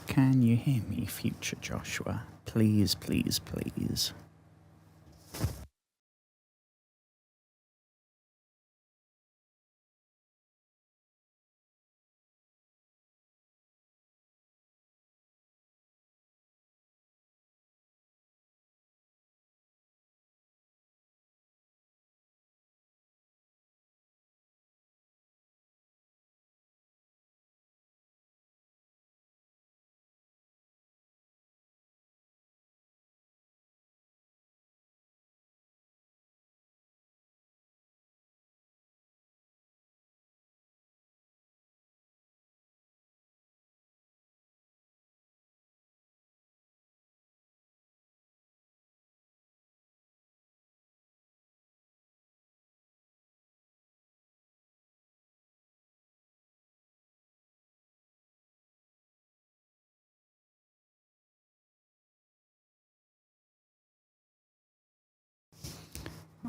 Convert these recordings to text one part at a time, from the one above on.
Can you hear me, future Joshua? Please, please, please.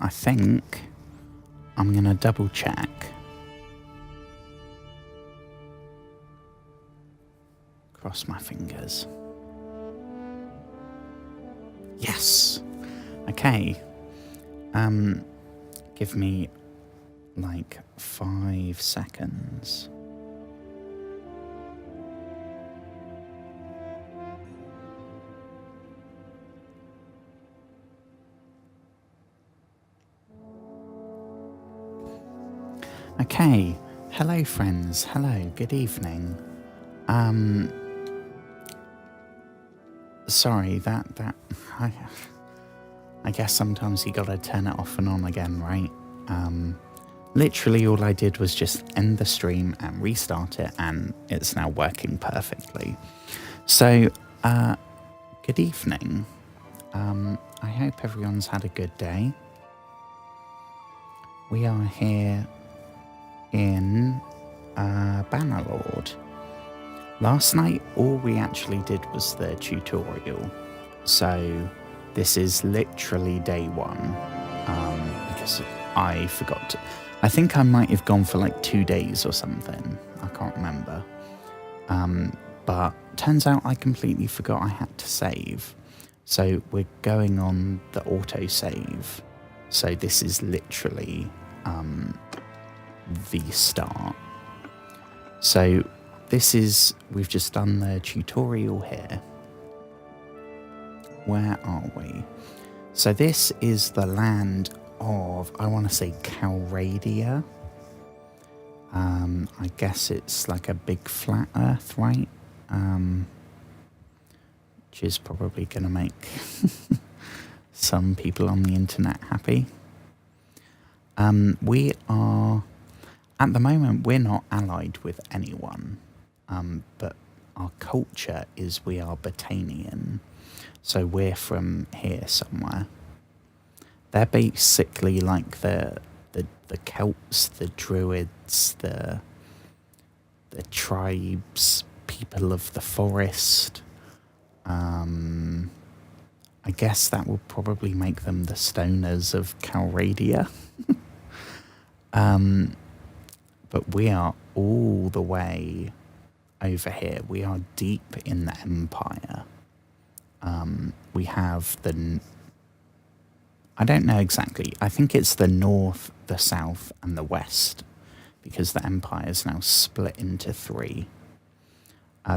I think I'm going to double check. Cross my fingers. Yes. Okay. Give me like 5 seconds. Okay. Hello, friends. Hello. Good evening. Sorry, I guess sometimes you gotta turn it off and on again, right? Literally all I did was just end the stream and restart it, and it's now working perfectly. So, good evening. I hope everyone's had a good day. We are here in Bannerlord. Last night, all we actually did was the tutorial. So this is literally day one, because I forgot to, I think I might have gone for like 2 days or something. I can't remember. But turns out I completely forgot I had to save. So we're going on the autosave. So this is literally the start. So this is, we've just done the tutorial here. Where are we? So this is the land of, I want to say Calradia. I guess it's like a big flat earth, right? Which is probably going to make some people on the internet happy. We are, at the moment, we're not allied with anyone, but our culture is we are Botanian. So we're from here somewhere. They're basically like the Celts, the Druids, the tribes, people of the forest. I guess that will probably make them the stoners of Calradia. But we are all the way over here. We are deep in the Empire. We have the, I don't know exactly, I think it's the north, the south, and the west, because the Empire is now split into 3.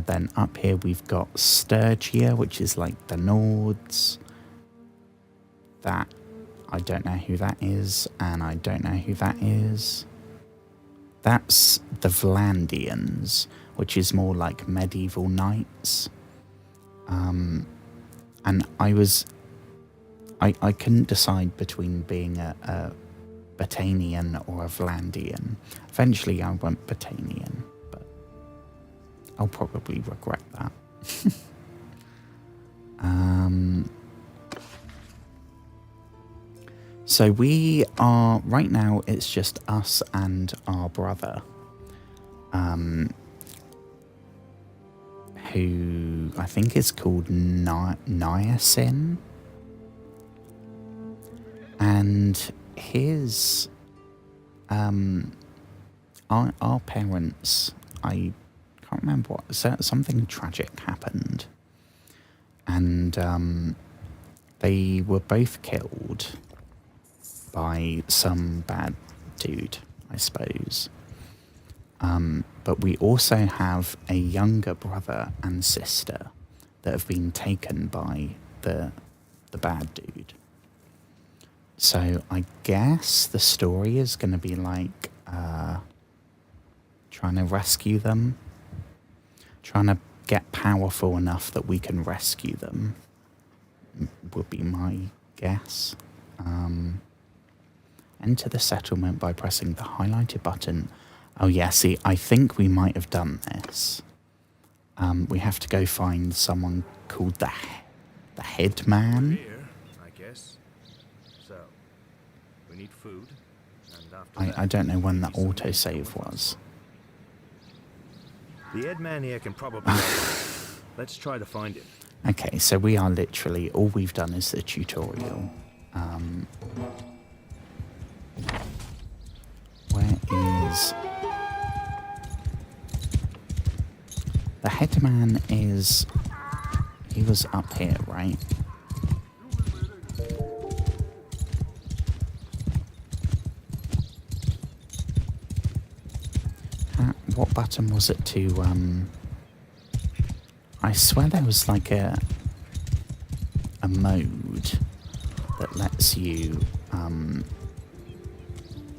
Then up here we've got Sturgia, which is like the Nords. That, I don't know who that is, and I don't know who that is. That's the Vlandians, which is more like medieval knights. And I couldn't decide between being a Botanian or a Vlandian. Eventually I went Botanian, but I'll probably regret that. So we are, right now it's just us and our brother, who I think is called Niacin. And his, our parents, I can't can't remember what, something tragic happened. And they were both killed by some bad dude, I suppose. But we also have a younger brother and sister that have been taken by the bad dude. So I guess the story is going to be like trying to rescue them, trying to get powerful enough that we can rescue them, would be my guess. Enter the settlement by pressing the highlighted button. Oh yeah, see, I think we might have done this. We have to go find someone called the headman. I guess. So, we need food, and after I don't know when the autosave was. The headman here can probably help. Let's try to find him. Okay, so we are literally, all we've done is the tutorial. Where is... The headman is... He was up here, right? What button was it to... I swear there was like a mode that lets you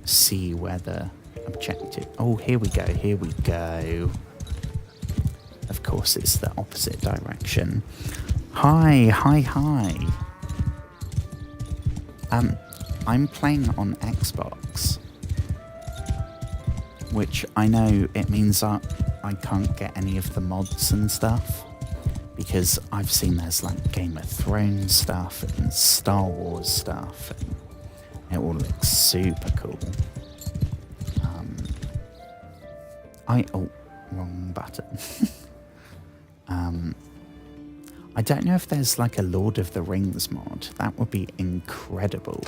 see where the objective... Oh, here we go. Of course, it's the opposite direction. Hi. I'm playing on Xbox, which I know it means I can't get any of the mods and stuff, because I've seen there's like Game of Thrones stuff and Star Wars stuff, and it all looks super cool. Oh, wrong button. I don't know if there's like a Lord of the Rings mod. That would be incredible.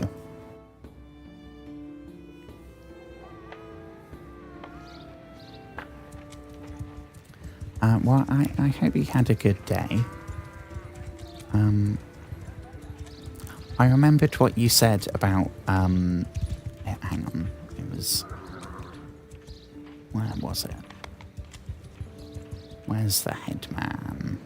Well, I hope you had a good day. I remembered what you said about, hang on, it was, where was it? Where's the headman?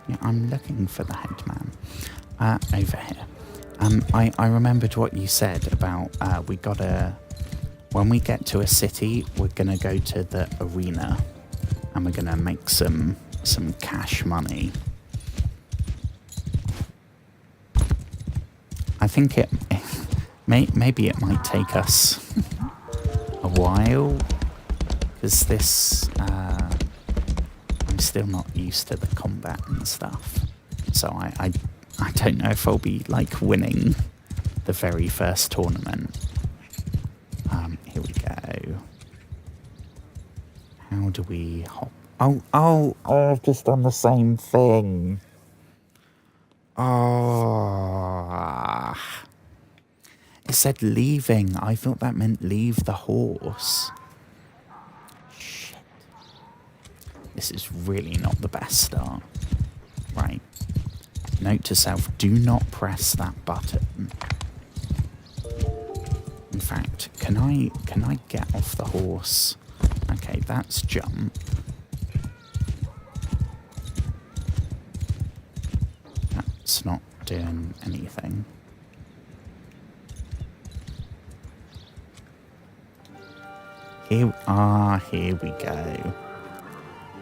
Yeah, I'm looking for the headman. Over here. I remembered what you said about we gotta, when we get to a city, we're gonna go to the arena and we're gonna make some cash money. I think maybe it might take us a while, because this I'm still not used to the combat and stuff, so I don't know if I'll be like winning the very first tournament. Here we go. How do we hop? Oh, I've just done the same thing. Oh. It said leaving. I thought that meant leave the horse. Shit. This is really not the best start. Right. Note to self, do not press that button. In fact, can I get off the horse? Okay, that's jump. That's not doing anything. Here we go.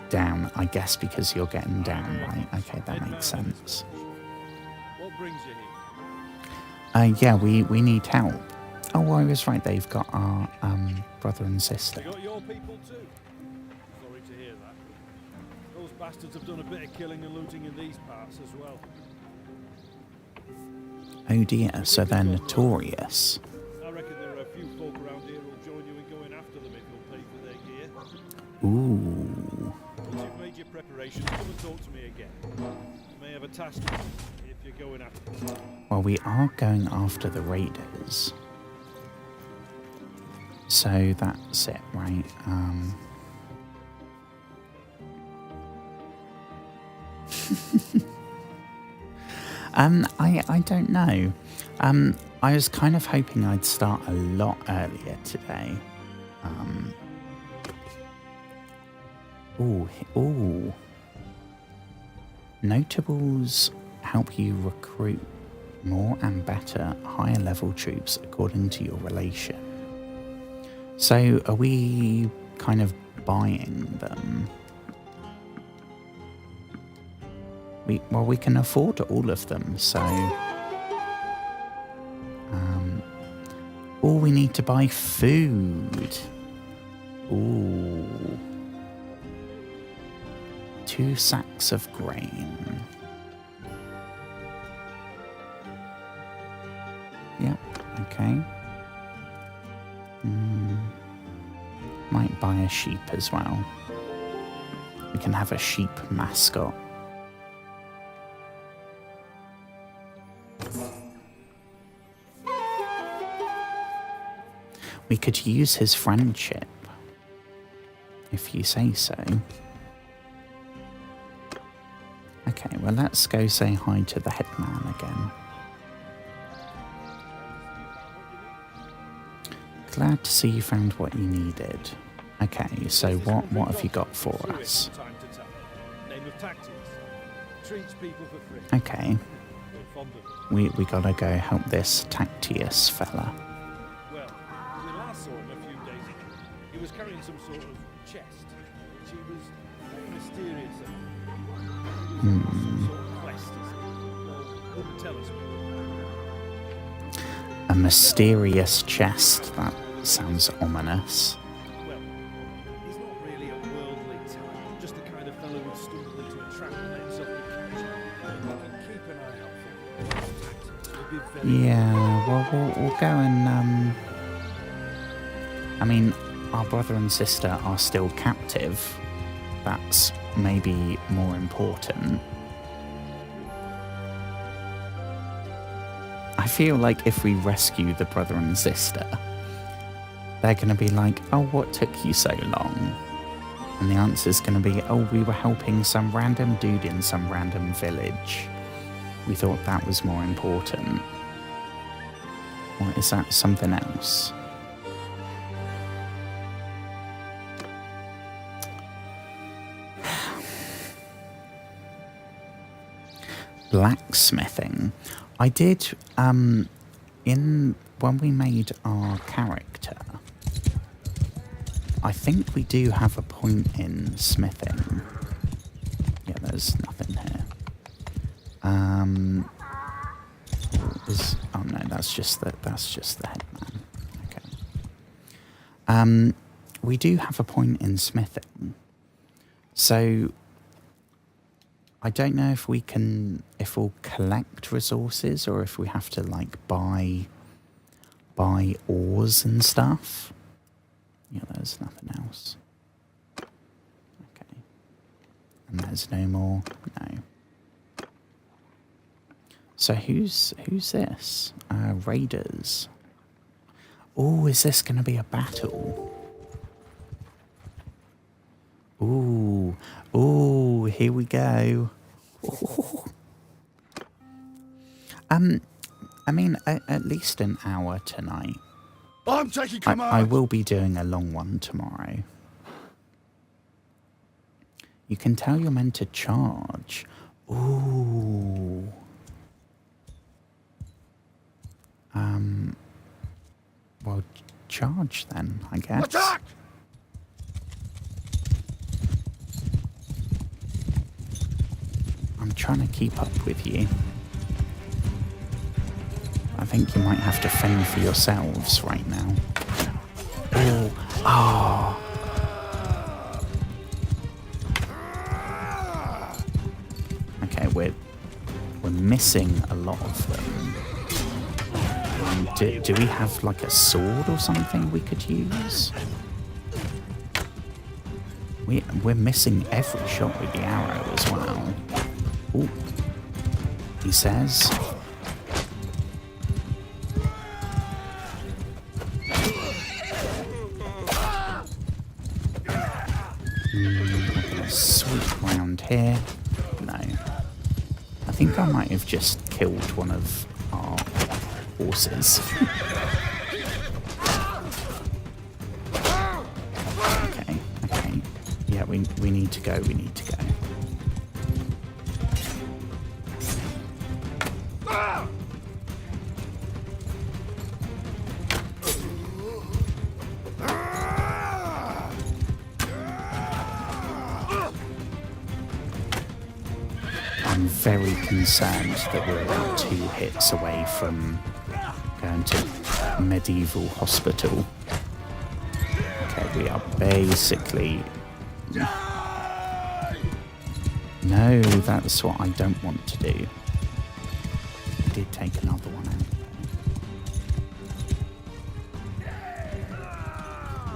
Down, I guess, because you're getting down, right? Okay, that makes sense. What brings you here? Yeah, we need help. Oh, I was right. They've got our brother and sister. You got your people too? Sorry to hear that. Those bastards have done a bit of killing and looting in these parts as well. Oh dear, so they're notorious. I reckon there are a few folk around here who'll join you in going after them if you'll pay for their gear. Ooh. Once you've made your preparations, come and talk to me again. You may have a task if you're going after them. Well, we are going after the raiders. So that's it, right? I don't know. I was kind of hoping I'd start a lot earlier today. Ooh. Notables help you recruit more and better higher level troops according to your relation. So are we kind of buying them? We can afford all of them, so we need to buy food. Ooh. 2 sacks of grain. Yep, okay. Might buy a sheep as well. We can have a sheep mascot. We could use his friendship, if you say so. Okay, well, let's go say hi to the headman again. Glad to see you found what you needed. Okay, so what have you got for us? Okay. We gotta go help this Tactius fella. Well, we last saw him a few days ago. He was carrying some sort of chest, which he was mysterious about. Some sort of quest, well, wouldn't tell us. A mysterious chest, that sounds ominous. Well, he's not really a worldly type, just the kind of fellow who'd stumble into a trap and let himself be captured. We can keep an eye out for him. Yeah, well, we'll go and, I mean, our brother and sister are still captive. That's maybe more important. I feel like if we rescue the brother and sister, they're going to be like, oh, what took you so long? And the answer's going to be, oh, we were helping some random dude in some random village. We thought that was more important. Or is that something else? Blacksmithing. I did, when we made our character, I think we do have a point in smithing. Yeah, there's nothing here. Oh no, that's just the headman. Okay. We do have a point in smithing. So I don't know if we'll collect resources or if we have to like buy ores and stuff. Yeah, there's nothing else. Okay. And there's no more. No. So who's this? Raiders. Oh, is this going to be a battle? Ooh, here we go. Ooh. I mean, at least an hour tonight. I'm taking command. I will be doing a long one tomorrow. You can tell you're meant to charge. Ooh. Well, charge then, I guess. Attack! I'm trying to keep up with you. I think you might have to fend for yourselves right now. Oh. Okay, we're missing a lot of them. Do we have like a sword or something we could use? We're missing every shot with the arrow as well. Ooh. He says. here? No. I think I might have just killed one of our horses. Okay, okay. Yeah, we need to go, we need to go. I'm very concerned that we're about 2 hits away from going to medieval hospital. Okay, we are basically... No, that's what I don't want to do. I did take another one out.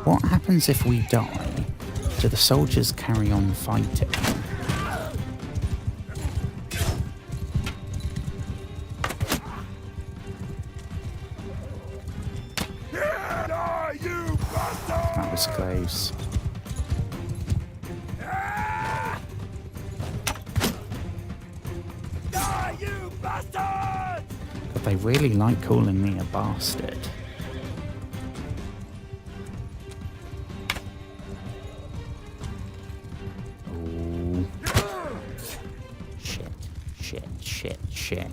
What happens if we die? Do the soldiers carry on fighting? That was close. But they really like calling me a bastard. Oh. Shit, shit, shit, shit.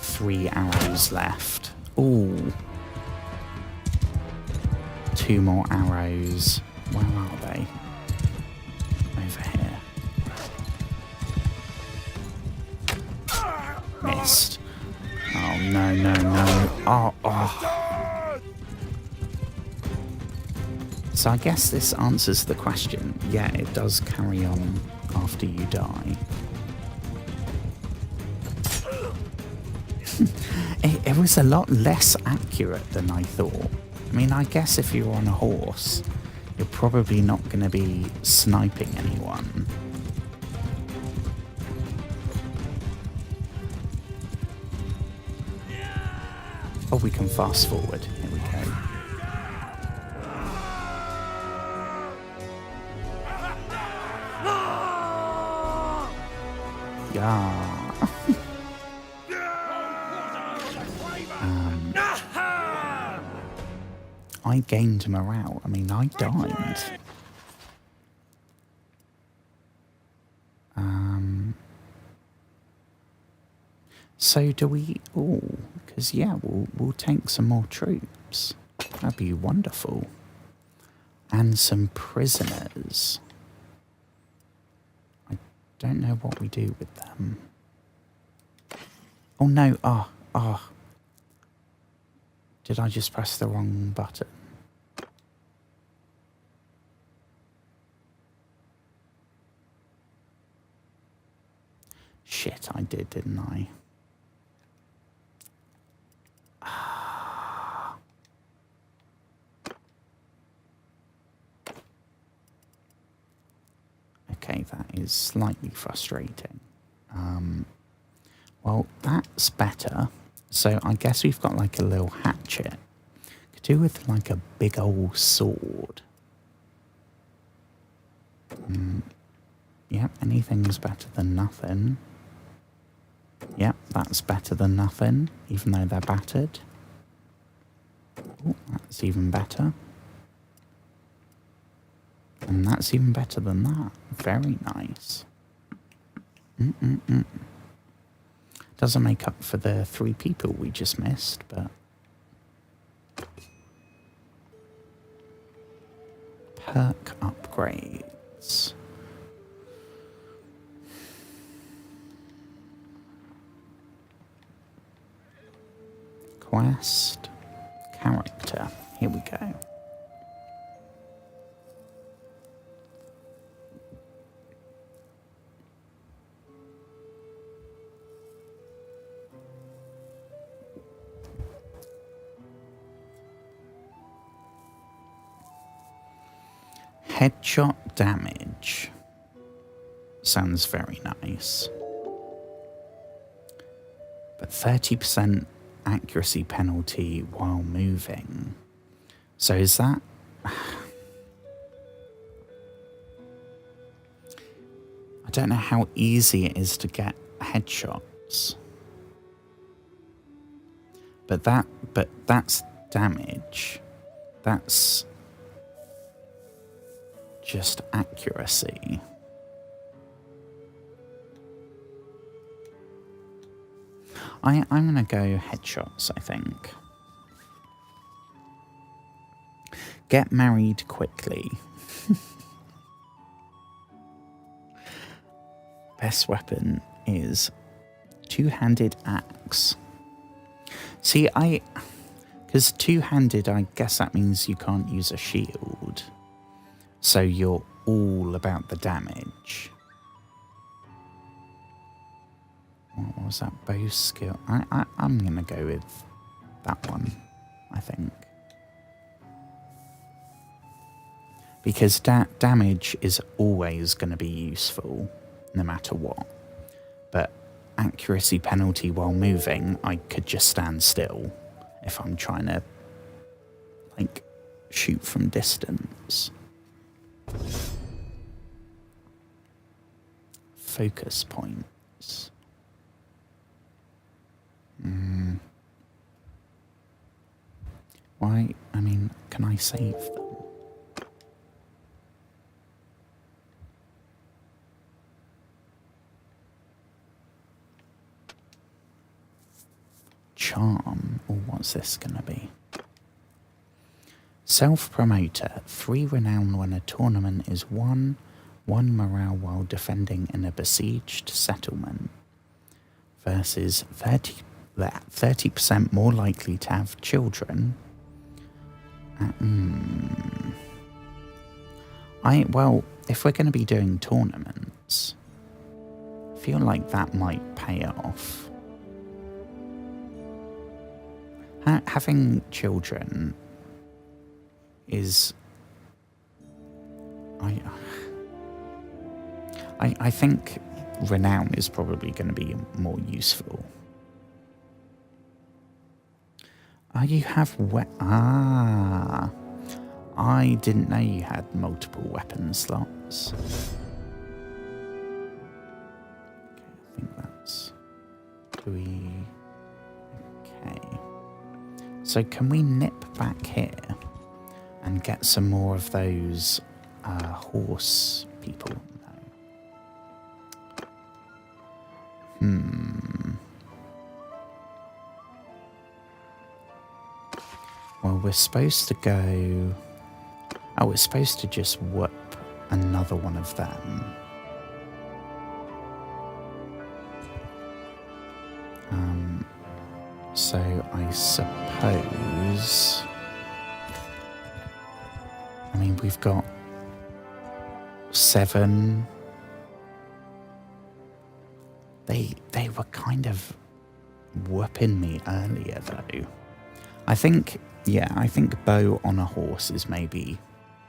Three arrows left. Ooh. 2 more arrows. Where are they? Over here. Missed. Oh, no, no, no. Oh, oh. So I guess this answers the question. Yeah, it does carry on after you die. It was a lot less accurate than I thought. I mean, I guess if you're on a horse, you're probably not going to be sniping anyone. Oh, we can fast forward. Here we go. Yeah. I gained morale. I mean, I died. So do we... Oh, because, yeah, we'll take some more troops. That'd be wonderful. And some prisoners. I don't know what we do with them. Oh, no. Oh. Did I just press the wrong button? Shit, I did, didn't I? Okay, that is slightly frustrating. Well, that's better. So I guess we've got like a little hatchet. Could do with like a big old sword. Yep, anything's better than nothing. Yep, that's better than nothing, even though they're battered. Ooh, that's even better. And that's even better than that. Very nice. Doesn't make up for the 3 people we just missed, but... Perk upgrades. Quest. Character. Here we go. Headshot damage. Sounds very nice. But 30% accuracy penalty while moving. So is that... I don't know how easy it is to get headshots. But that's damage. That's just accuracy. I'm gonna go headshots, I think. Get married quickly. Best weapon is two-handed axe. See, because two-handed, I guess that means you can't use a shield. So you're all about the damage. What was that? Bow skill? I'm going to go with that one, I think. Because damage is always going to be useful, no matter what. But accuracy penalty while moving, I could just stand still if I'm trying to, like, shoot from distance. Focus points. Why? I mean, can I save them? Charm, or what's this gonna be? Self-promoter. 3 renown when a tournament is won. 1 morale while defending in a besieged settlement. Versus 30% more likely to have children. Well, if we're going to be doing tournaments, I feel like that might pay off. Having children is... I think renown is probably going to be more useful. You have I didn't know you had multiple weapon slots. Okay, I think that's... Okay. So can we nip back here and get some more of those horse people? Well, we're supposed to go... Oh, we're supposed to just whoop another one of them. So I suppose... I mean, we've got 7... They were kind of whooping me earlier, though. I think bow on a horse is maybe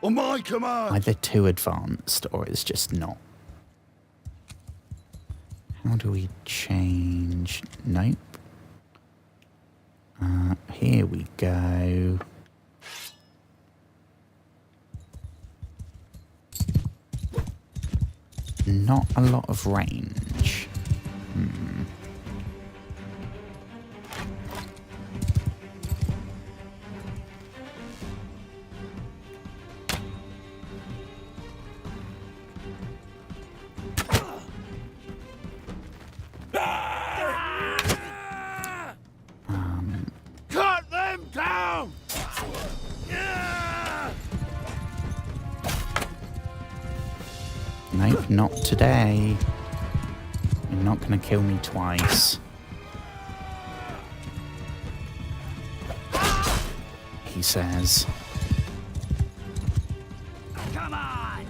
On my command! either too advanced or it's just not. How do we change? Nope. Here we go. Not a lot of range. Cut them down! Nope, not today. You're not going to kill me twice. He says. Come on!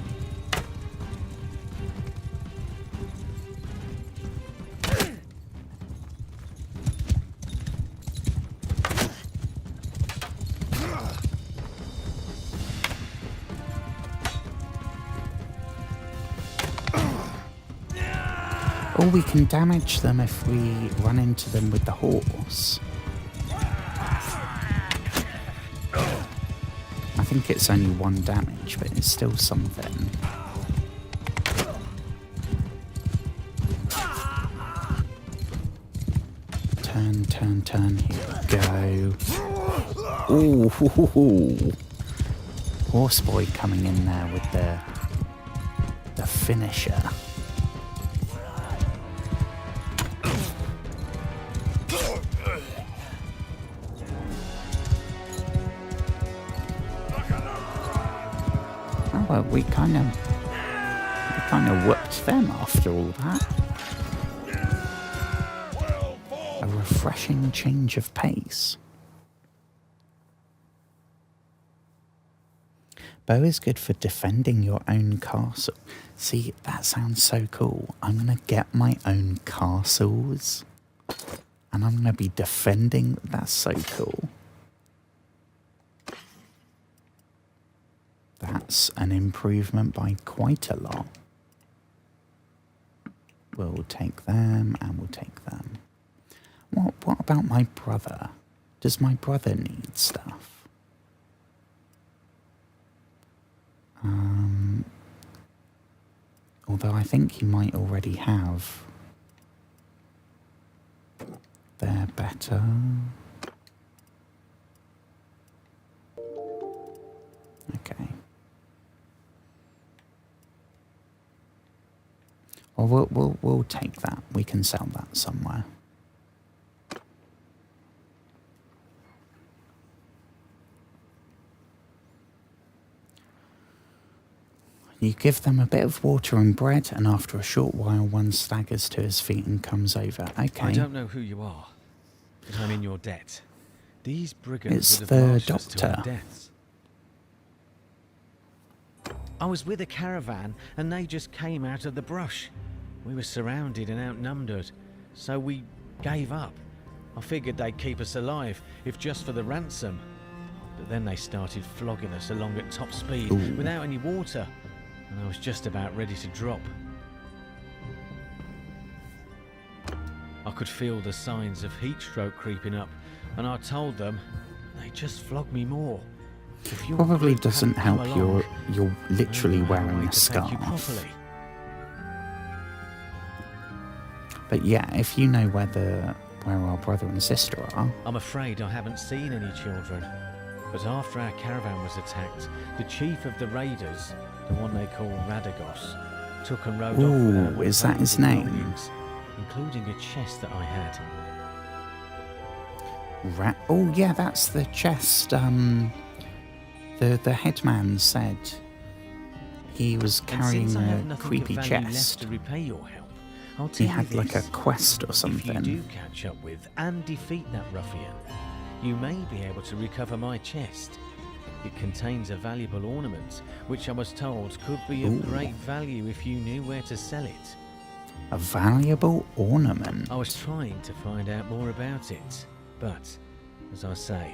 Or we can damage them if we run into them with the horse. think it's only 1 damage, but it's still something. Turn. Here we go. Ooh, hoo, hoo, hoo. Horseboy coming in there with the finisher. Oh well, we kind of whooped them after all that. A refreshing change of pace. Bow is good for defending your own castle. See, that sounds so cool. I'm going to get my own castles. And I'm going to be defending. That's so cool. That's an improvement by quite a lot. We'll take them and we'll take them. What about my brother? Does my brother need stuff? Although I think he might already have. They're better. Okay. Well, we'll take that. We can sell that somewhere. You give them a bit of water and bread, and after a short while, one staggers to his feet and comes over. Okay. I don't know who you are, but I'm in your debt. These brigands It's would the have marched us to our doctor. deaths. I was with a caravan, and they just came out of the brush. We were surrounded and outnumbered, so we gave up. I figured they'd keep us alive, if just for the ransom. But then they started flogging us along at top speed, Ooh. without any water. And I was just about ready to drop. I could feel the signs of heat stroke creeping up, and I told them they just flogged me more. If your Probably group doesn't hadn't come help. along, You're literally I don't know how wearing I a could thank you scarf. properly. But yeah, if you know where our brother and sister are, I'm afraid I haven't seen any children. But after our caravan was attacked, the chief of the raiders, the one they call Radagos, took and rode off with our ooh, is that his valuable name? belongings, including a chest that I had. Oh yeah, that's the chest. The headman said he was And carrying since I have a nothing creepy of value chest. left to repay your help, I'll tell He you had like a this. quest or If you something. do catch up with and defeat that ruffian, you may be able to recover my chest. It contains a valuable ornament, which I was told could be of Ooh. great value if you knew where to sell it. A valuable ornament. I was trying to find out more about it, but, as I say,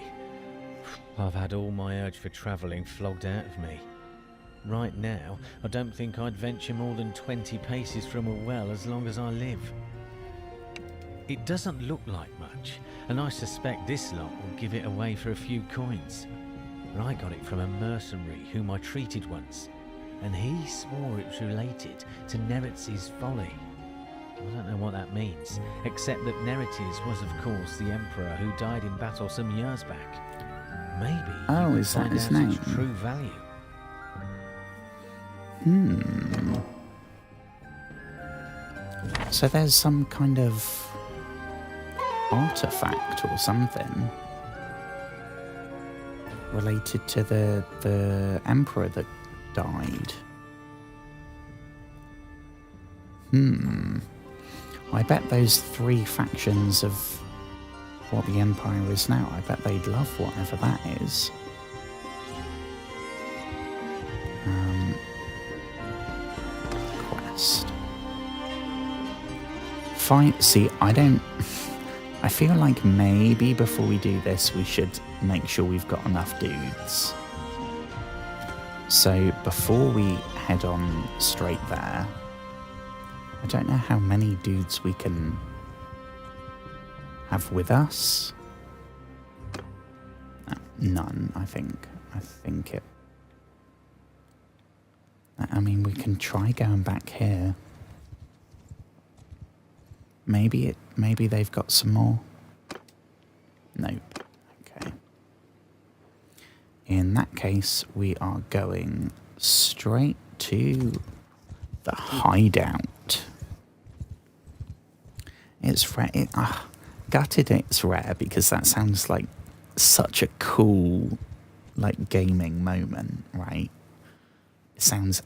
I've had all my urge for travelling flogged out of me. Right now, I don't think I'd venture more than 20 paces from a well as long as I live. It doesn't look like much, and I suspect this lot will give it away for a few coins. But I got it from a mercenary whom I treated once, and he swore it was related to Neretz's folly. I don't know what that means, except that Neretes was of course the emperor who died in battle some years back. Maybe Oh, you could is that find his out name? its true value. So there's some kind of artifact or something related to the emperor that died. I bet those 3 factions of what the empire is now, I bet they'd love whatever that is. Quest. Fine. See, I feel like maybe before we do this, we should make sure we've got enough dudes. So before we head on straight there, I don't know how many dudes we can have with us. None, I think. I think it... I mean, we can try going back here. Maybe they've got some more. Nope. Okay. In that case, we are going straight to the hideout. It's rare. Gutted it's rare because that sounds like such a cool, like, gaming moment, right? It sounds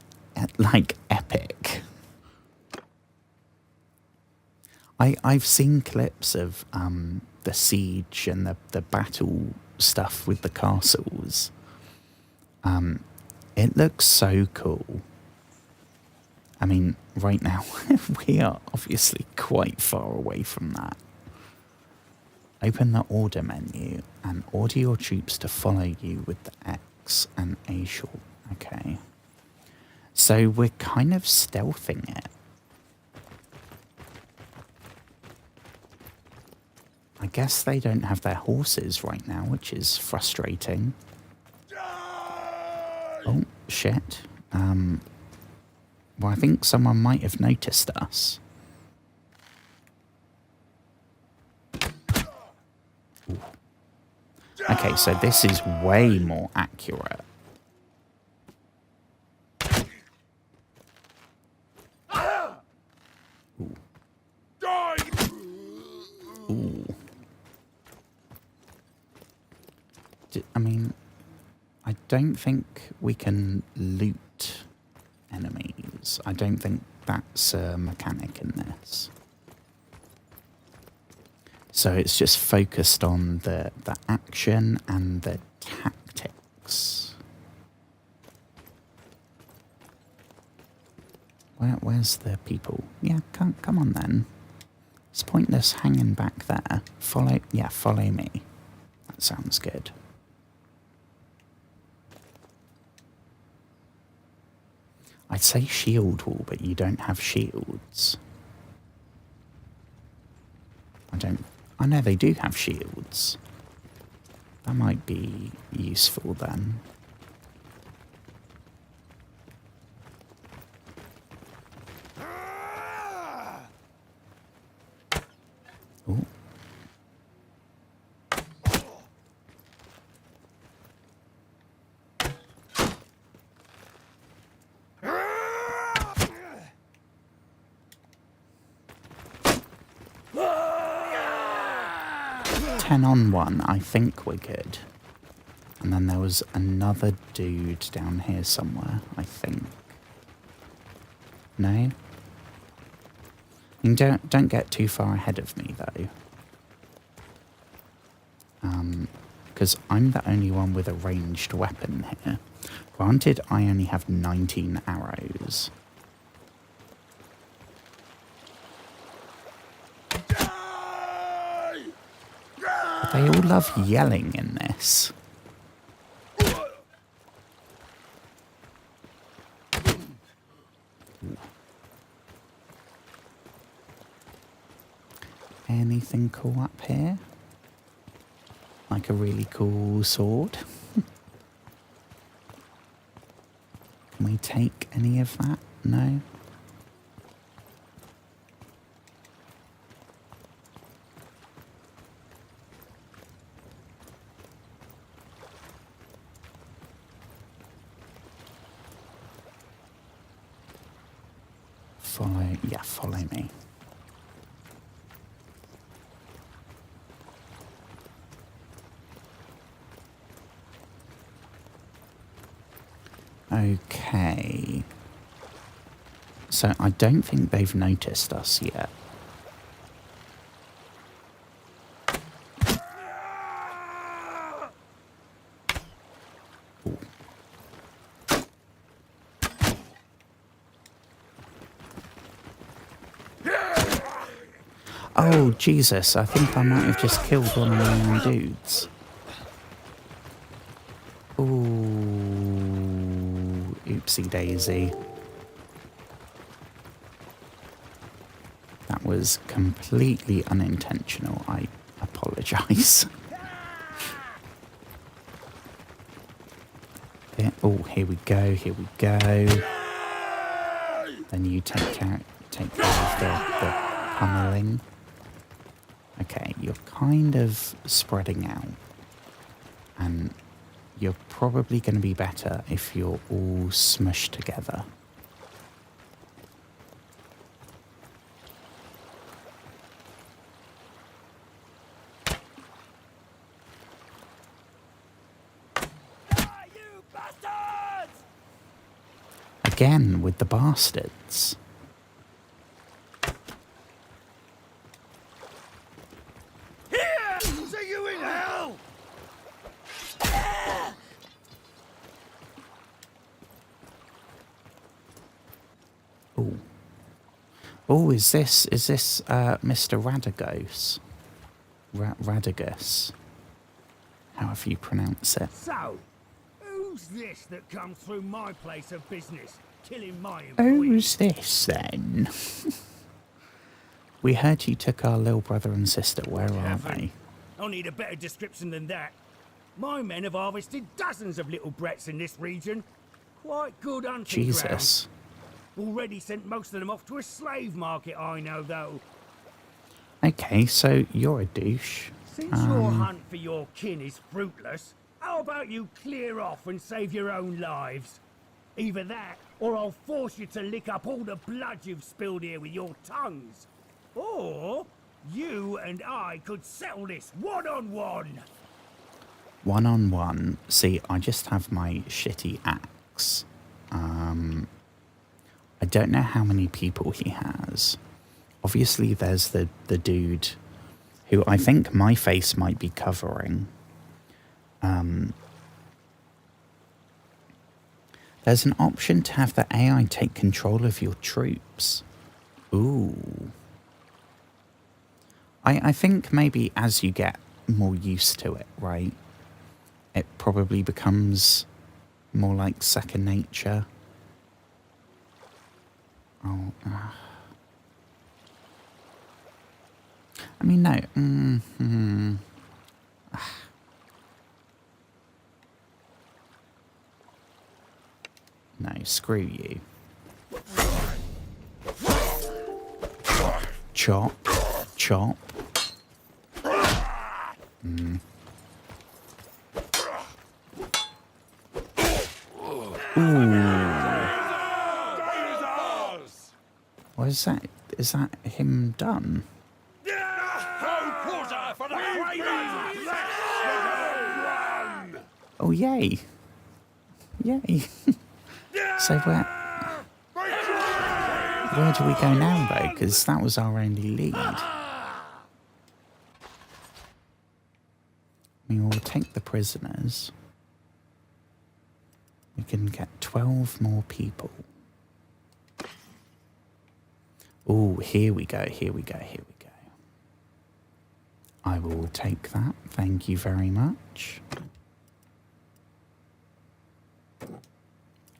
like epic. I've seen clips of the siege and the battle stuff with the castles. It looks so cool. I mean, right now we are obviously quite far away from that. Open the order menu and order your troops to follow you with the X and A short. Okay. So we're kind of stealthing it. I guess they don't have their horses right now, which is frustrating. Oh, shit. Well, I think someone might have noticed us. Ooh. Okay, so this is way more accurate. Ooh. Ooh. I mean, I don't think we can loot enemies. I don't think that's a mechanic in this. So it's just focused on the action and the tactics. Where's the people? Yeah, come on then. It's pointless hanging back there. Follow me. That sounds good. I'd say shield wall, but you don't have shields. I know they do have shields. That might be useful then. Ooh. On one, I think we're good. And then there was another dude down here somewhere, I think. No? You don't get too far ahead of me though. Because I'm the only one with a ranged weapon here. Granted, I only have 19 arrows. They all love yelling in this. Anything cool up here? Like a really cool sword? Can we take any of that? No? Follow me. Okay. So I don't think they've noticed us yet. Ooh. Oh, Jesus, I think I might have just killed one of my own dudes. Ooh, oopsie daisy. That was completely unintentional. I apologise. bit. Oh, here we go, here we go. Then you take care of the pummeling. Okay, you're kind of spreading out. And you're probably going to be better if you're all smushed together. You bastards! Again with the bastards. Here! See you in hell! Oh. Oh, is this Mr. Radagos? Radagus. However you pronounce it. So, who's this that comes through my place of business, killing my employees? Who's this then? We heard you took our little brother and sister. Where are they? I'll need a better description than that. My men have harvested dozens of little brats in this region. Quite good hunting ground. Jesus. Already sent most of them off to a slave market, I know, though. Okay, so you're a douche. Since your hunt for your kin is fruitless, how about you clear off and save your own lives? Either that, or I'll force you to lick up all the blood you've spilled here with your tongues. Or you and I could settle this one-on-one. One-on-one. See, I just have my shitty axe. I don't know how many people he has. Obviously, there's the dude who I think my face might be covering. There's an option to have the AI take control of your troops. Ooh. I think maybe as you get more used to it, right? It probably becomes more like second nature. Oh, I mean, no. No, screw you. Chop, chop. What is that? Is that him done? Oh, yay. Yay. So where do we go now, though? Because that was our only lead. We will take the prisoners. We can get 12 more people. Oh, here we go, here we go, here we go. I will take that. Thank you very much.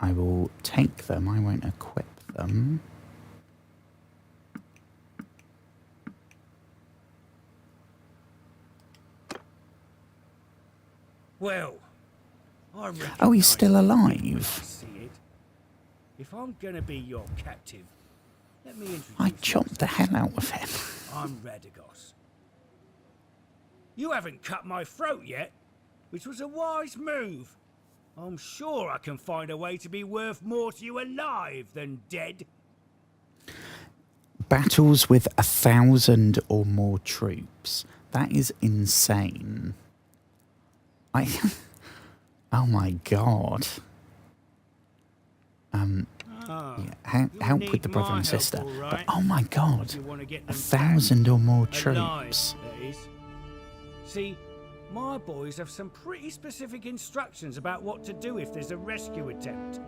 I will take them. I won't equip them. Well, oh, he's still alive. See it. If I'm gonna be your captive, let me introduce I chopped the hell out of him. I'm Radagos. You haven't cut my throat yet, which was a wise move. I'm sure I can find a way to be worth more to you alive than dead. Battles with 1,000 or more troops. That is insane. Oh my god. Yeah, help with the brother and sister. But oh my god, 1,000 or more troops. See, my boys have some pretty specific instructions about what to do if there's a rescue attempt.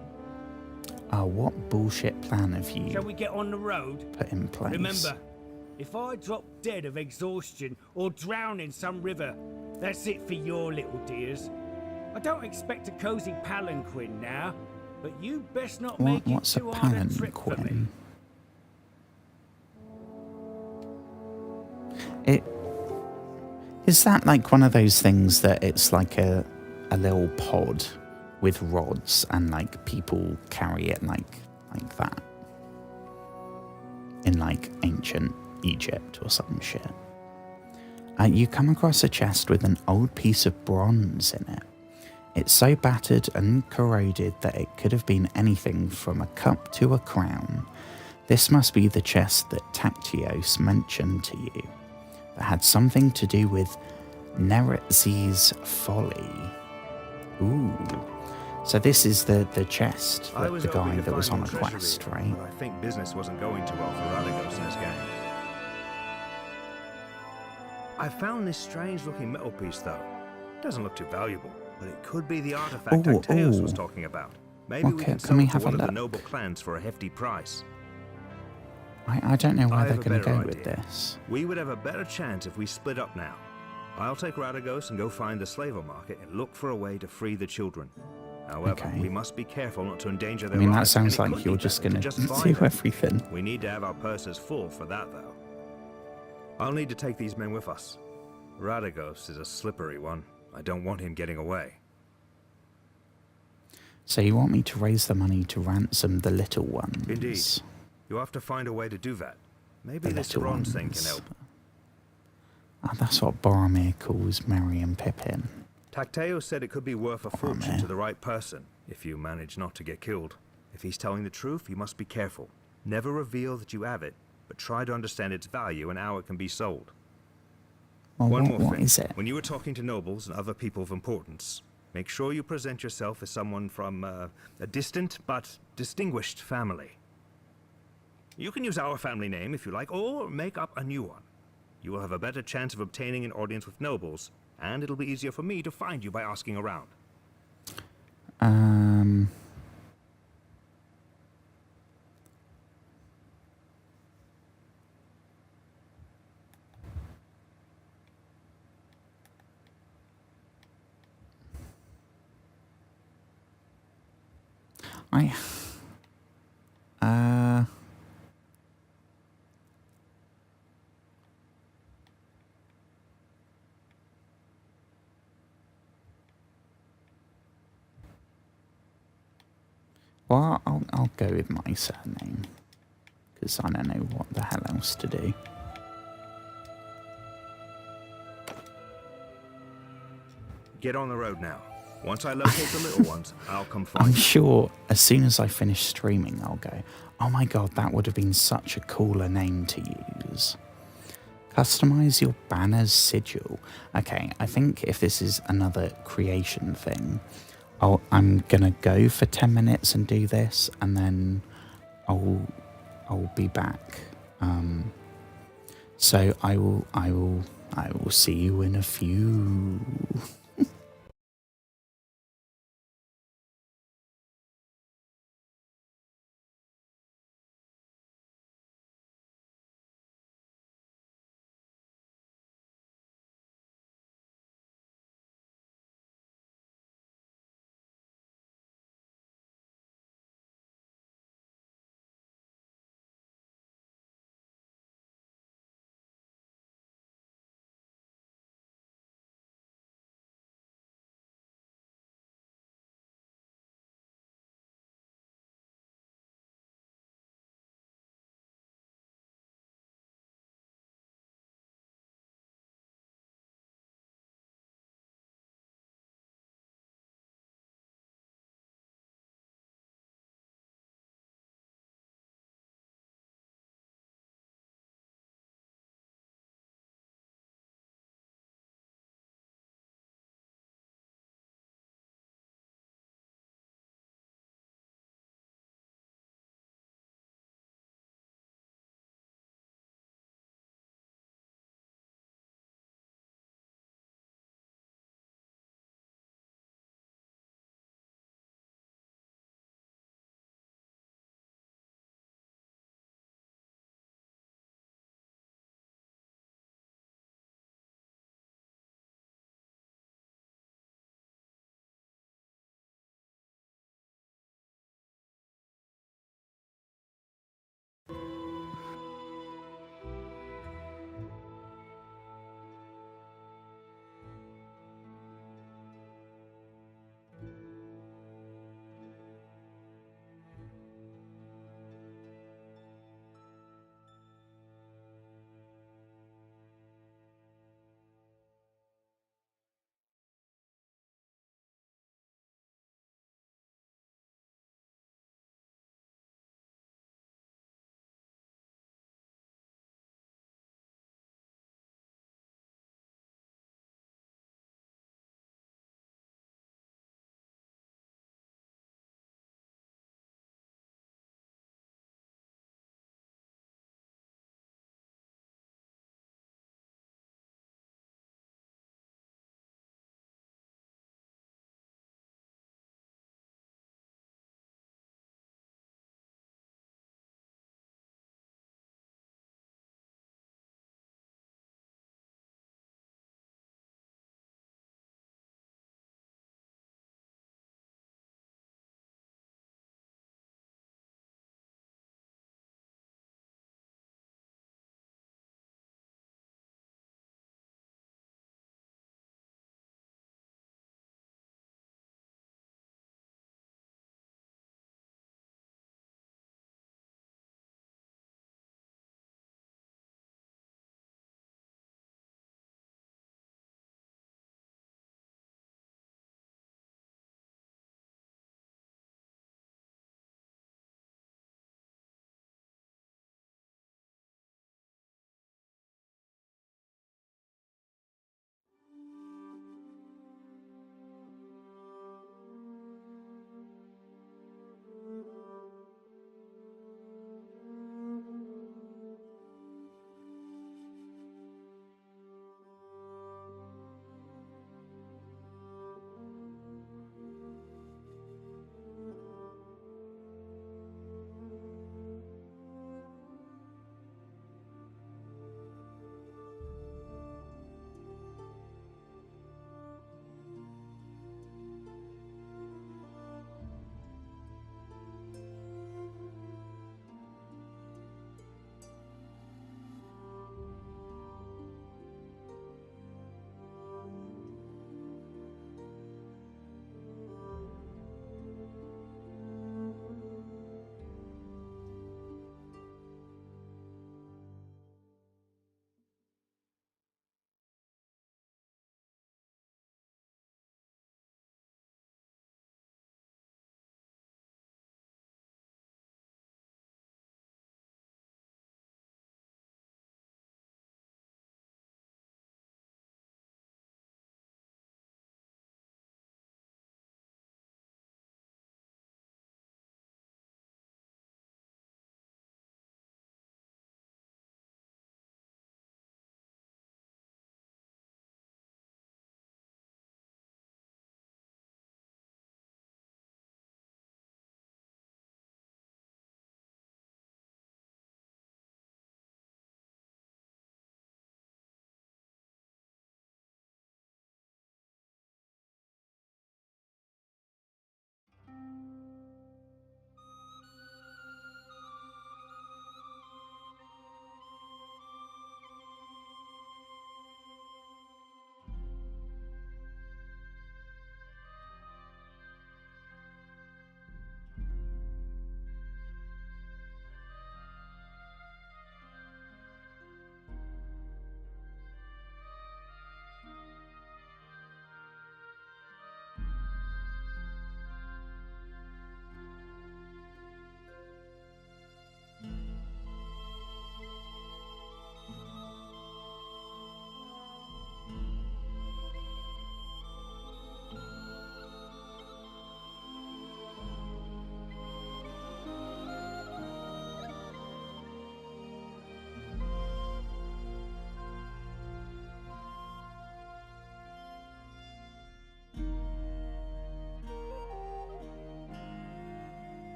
Oh, what bullshit plan have you Shall we get on the road? put in place? Remember, if I drop dead of exhaustion or drown in some river, that's it for your little dears. I don't expect a cozy palanquin now, but you best not make What's it a too hard a trip for me. palanquin? Is that like one of those things that it's like a little pod with rods, and like people carry it like that in like ancient Egypt or some shit. You come across a chest with an old piece of bronze in it. It's so battered and corroded that it could have been anything from a cup to a crown. This must be the chest that Tactios mentioned to you, that had something to do with Neretzi's folly. Ooh. So this is the chest I that was the guy hoping to that was find on a more treasure quest, here, right? but I think business wasn't going too well for Radagos and his gang. I found this strange-looking metal piece, though. Doesn't look too valuable, but it could be the artifact Tacteus was talking about. Maybe we can sell it to one of the noble clans for a hefty price. I don't know where I they're have a going to better go with idea. this. We would have a better chance if we split up now. I'll take Radagos and go find the slaver market and look for a way to free the children. However, Okay. we must be careful not to endanger I their mean, that lives. sounds and it like could you're be just better going to to buy do them. everything. We need to have our purses full for that, though. I'll need to take these men with us. Radagos is a slippery one. I don't want him getting away. So you want me to raise the money to ransom the little ones? Indeed. You'll have to find a way to do that. Maybe The this little bronze thing can ones. help. Oh, that's what Boromir calls Merry and Pippin. Tacteus said it could be worth a fortune to the right person, if you manage not to get killed. If he's telling the truth, you must be careful. Never reveal that you have it, but try to understand its value and how it can be sold. Well, One more what thing. is it? When you are talking to nobles and other people of importance, make sure you present yourself as someone from a distant but distinguished family. You can use our family name if you like, or make up a new one. You will have a better chance of obtaining an audience with nobles, and it'll be easier for me to find you by asking around. Well, I'll go with my surname, because I don't know what the hell else to do. Get on the road now. Once I locate the little ones, I'll come find I'm you. sure as soon as I finish streaming, I'll go, oh my god, that would have been such a cooler name to use. Customize your banner's sigil. Okay, I think if this is another creation thing, I'm gonna go for 10 minutes and do this, and then I'll be back. So I will see you in a few.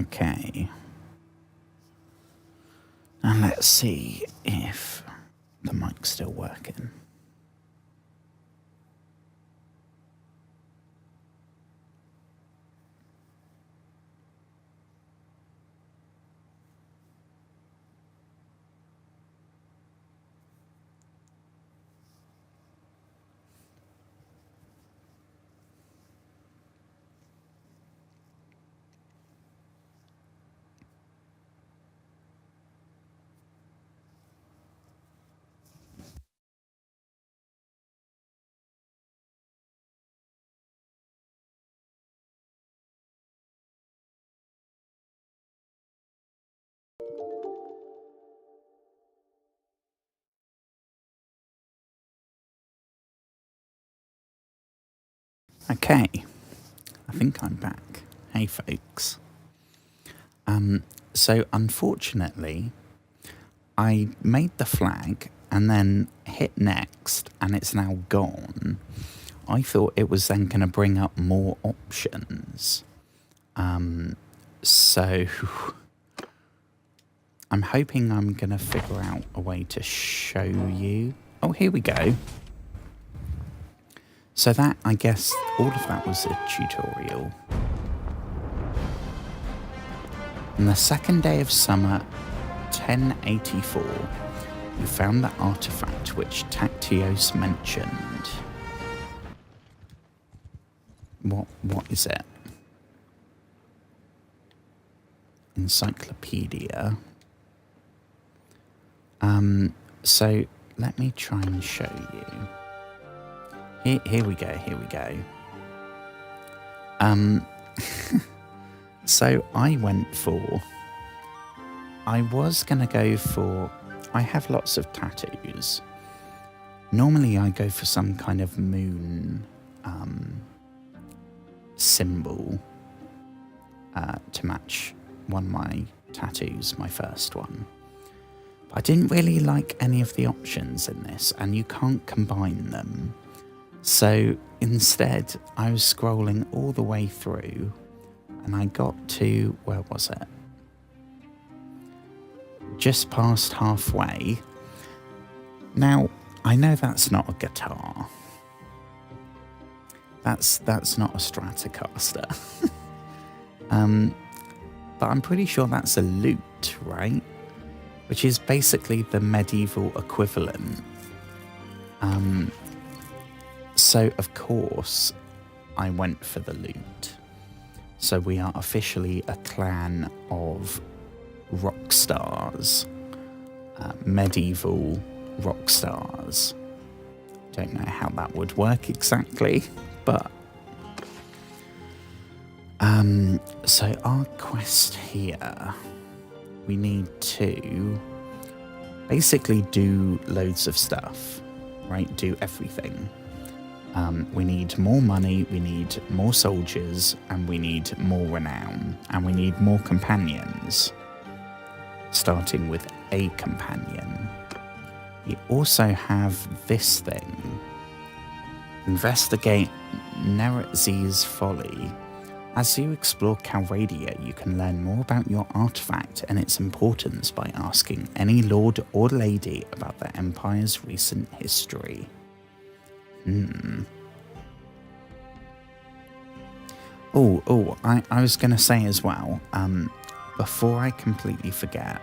Okay. And let's see if the mic's still working. Okay, I think I'm back. Hey folks. So unfortunately, I made the flag and then hit next and it's now gone. I thought it was then going to bring up more options. So I'm hoping I'm going to figure out a way to show you. Oh, here we go. So that, I guess, all of that was a tutorial. On the second day of summer, 1084, you found the artifact which Tactios mentioned. What is it? Encyclopedia. So let me try and show you. Here we go. So I was going to go for, I have lots of tattoos. Normally I go for some kind of moon symbol to match one of my tattoos, my first one. But I didn't really like any of the options in this, and you can't combine them. So instead, I was scrolling all the way through, and I got to, where was it? Just past halfway. Now, I know that's not a guitar. That's not a Stratocaster. But I'm pretty sure that's a lute, right? Which is basically the medieval equivalent. So, of course, I went for the lute. So we are officially a clan of rock stars. Medieval rock stars. Don't know how that would work exactly, but... so our quest here, we need to basically do loads of stuff, right? Do everything. We need more money, we need more soldiers, and we need more renown, and we need more companions, starting with a companion. We also have this thing. Investigate Neretzi's Folly. As you explore Calradia, you can learn more about your artifact and its importance by asking any lord or lady about the Empire's recent history. I was going to say as well, before I completely forget,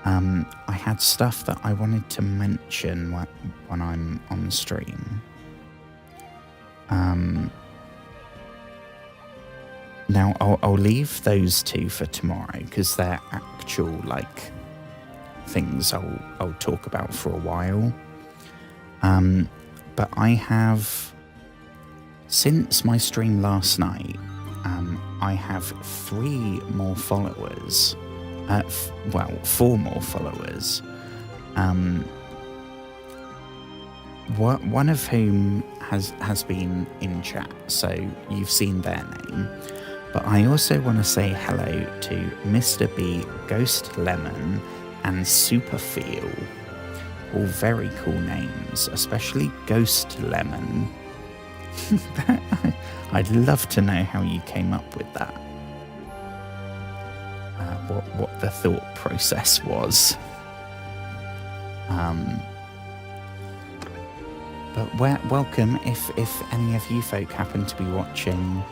I had stuff that I wanted to mention when I'm on stream. Now, I'll leave those two for tomorrow, because they're actual, like, things I'll talk about for a while. But I have, since my stream last night, I have 3 more followers. 4 more followers. One of whom has been in chat, so you've seen their name. But I also want to say hello to Mr. B, Ghost Lemon, and Superfeel. All very cool names, especially Ghost Lemon. I'd love to know how you came up with that. what the thought process was. But welcome if any of you folk happen to be watching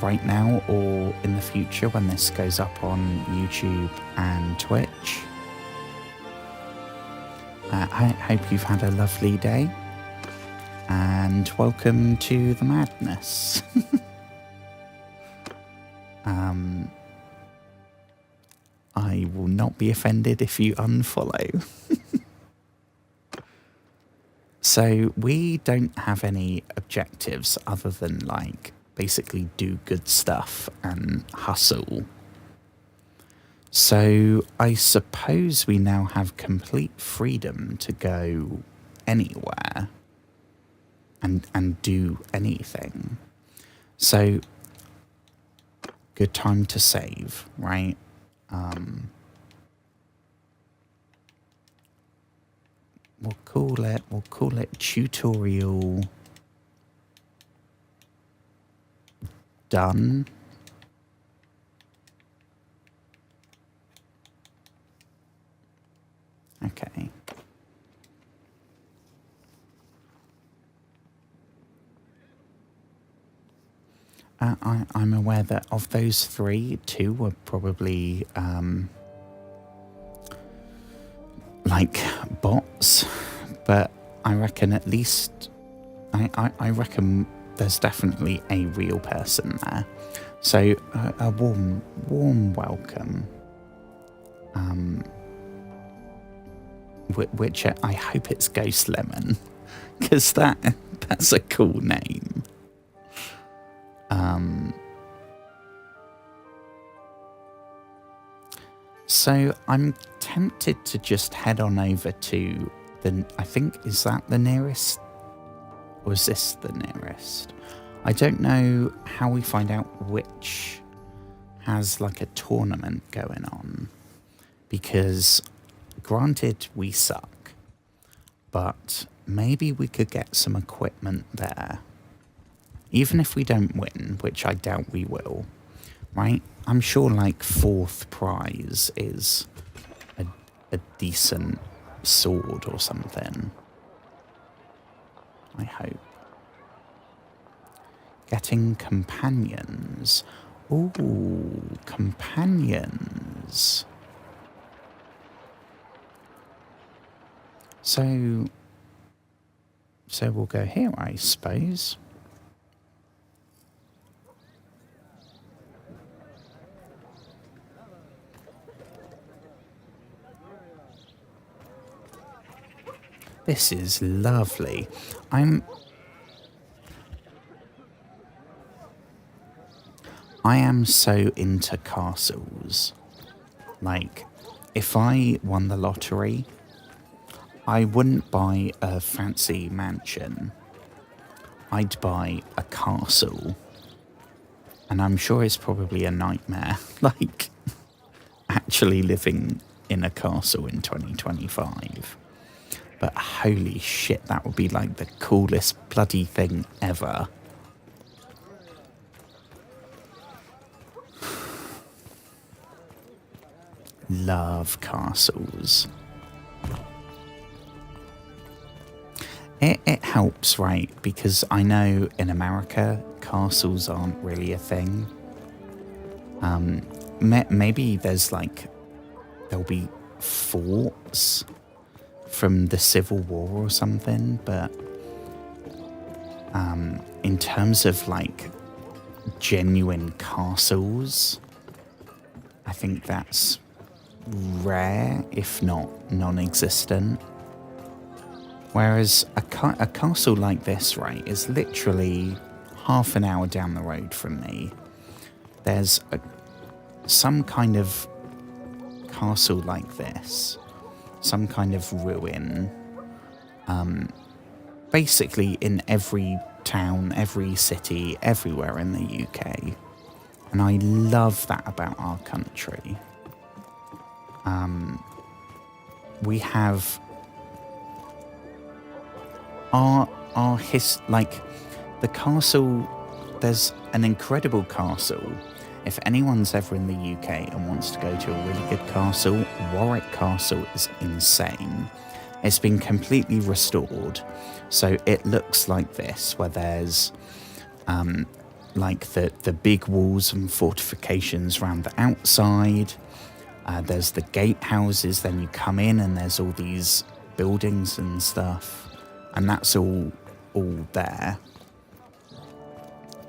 right now or in the future when this goes up on YouTube and Twitch. I hope you've had a lovely day, and welcome to the madness. I will not be offended if you unfollow. So we don't have any objectives other than like basically do good stuff and hustle. So I suppose we now have complete freedom to go anywhere and do anything. So good time to save, right? We'll call it tutorial done. Okay. I'm aware that of those three, two were probably like bots, but I reckon at least I reckon there's definitely a real person there. So a warm welcome. Which I hope it's Ghost Lemon, because that's a cool name. So I'm tempted to just head on over to I think, is that the nearest? Or is this the nearest? I don't know how we find out which has like a tournament going on. Because granted we suck, but maybe we could get some equipment there. Even if we don't win, which I doubt we will, right? I'm sure like 4th prize is a decent sword or something. I hope. Getting companions. Ooh, companions. So we'll go here, I suppose. This is lovely. I am so into castles. Like, if I won the lottery, I wouldn't buy a fancy mansion. I'd buy a castle. And I'm sure it's probably a nightmare, like, actually living in a castle in 2025. But holy shit, that would be like the coolest bloody thing ever. Love castles. It helps, right? Because I know in America, castles aren't really a thing. Maybe there's like, there'll be forts from the Civil War or something, but in terms of like genuine castles, I think that's rare, if not non-existent. Whereas a castle like this, right, is literally half an hour down the road from me. There's some kind of castle like this, some kind of ruin, basically in every town, every city, everywhere in the UK. And I love that about our country. We have like the castle. There's an incredible castle if anyone's ever in the UK and wants to go to a really good castle, Warwick Castle is insane. It's been completely restored, so it looks like this, where there's like the big walls and fortifications around the outside. There's the gatehouses, then you come in and there's all these buildings and stuff, and that's all there.